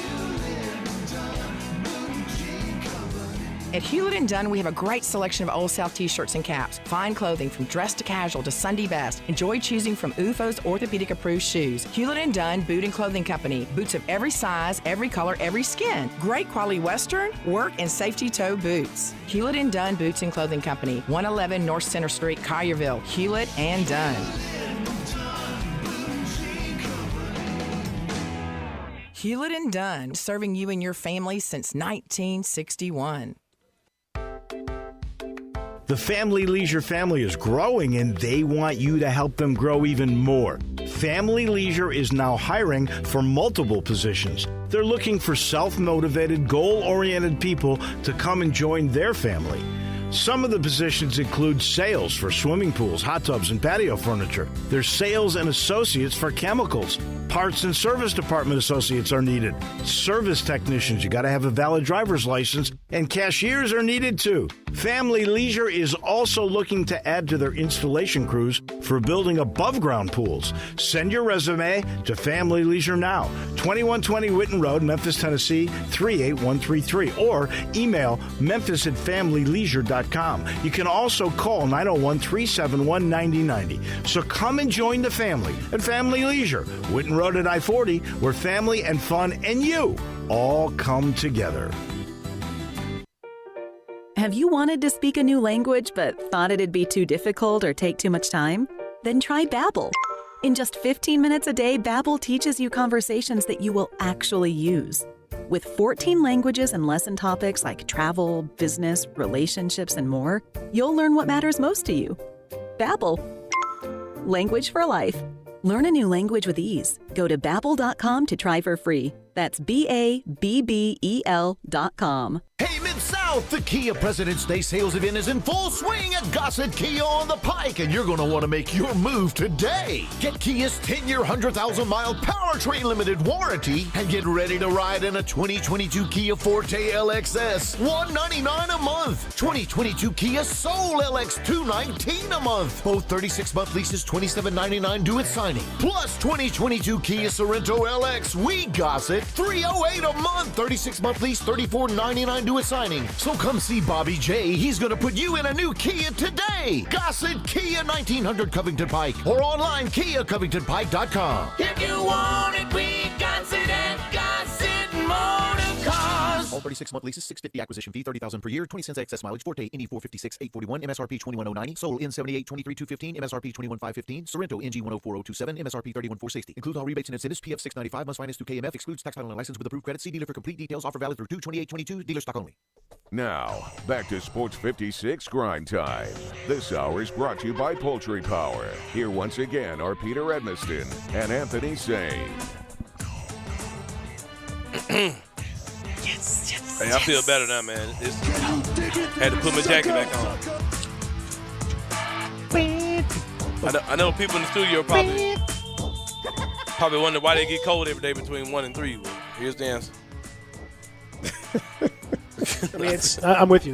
At Hewlett & Dunn, we have a great selection of Old South t-shirts and caps. Fine clothing from dress to casual to Sunday best. Enjoy choosing from UFO's orthopedic-approved shoes. Hewlett & Dunn Boot and Clothing Company. Boots of every size, every color, every skin. Great quality Western, work, and safety toe boots. Hewlett & Dunn Boots and Clothing Company. 111 North Center Street, Collierville. Hewlett & Dunn. Hewlett & Dunn, serving you and your family since 1961. The Family Leisure family is growing, and they want you to help them grow even more. Family Leisure is now hiring for multiple positions. They're looking for self-motivated, goal-oriented people to come and join their family. Some of the positions include sales for swimming pools, hot tubs, and patio furniture. There's sales and associates for chemicals. Parts and service department associates are needed. Service technicians, you got to have a valid driver's license, and cashiers are needed too. Family Leisure is also looking to add to their installation crews for building above-ground pools. Send your resume to Family Leisure now, 2120 Whitten Road, Memphis, Tennessee, 38133, or email memphis@familyleisure.com. You can also call 901-371-9090. So come and join the family at Family Leisure, Whitten Road at I-40, where family and fun and you all come together. Have you wanted to speak a new language but thought it'd be too difficult or take too much time? Then try Babbel. In just 15 minutes a day, Babbel teaches you conversations that you will actually use. With 14 languages and lesson topics like travel, business, relationships, and more, you'll learn what matters most to you. Babbel. Language for life. Learn a new language with ease. Go to Babbel.com to try for free. That's BABBEL.com. Hey, Mid-South, the Kia President's Day sales event is in full swing at Gossett Kia on the Pike, and you're going to want to make your move today. Get Kia's 10-year, 100,000-mile powertrain limited warranty and get ready to ride in a 2022 Kia Forte LXS, $199 a month. 2022 Kia Soul LX, $219 a month. Both 36-month leases, $27.99 due at signing. Plus 2022 Kia Sorento LX, we Gossett, $308 a month. 36-month lease, $34.99 due at signing. So come see Bobby J. He's going to put you in a new Kia today. Gossett Kia, 1900 Covington Pike, or online KiaCovingtonPike.com. If you want it, we got it at Gossett Motor Cars. All 36-month leases, $650 acquisition fee, $30,000 per year, 20 cents excess mileage. Forte NE 456 841, MSRP 21090. Soul N78 23215, MSRP 21515. Sorrento NG 104027, MSRP 31460. Includes all rebates and incentives. PF 695 must finance through KMF. Excludes tax title and license with approved credit. See dealer for complete details. Offer valid through 2/28/22. Dealer stock only. Now, back to Sports 56 Grind Time. This hour is brought to you by Poultry Power. Here once again are Peter Edmiston and Anthony Sain. Hey, I feel better now, man. Had to put my jacket back on. I know people in the studio probably wonder why they get cold every day between 1 and 3. Well, here's the answer. I mean, I'm with you.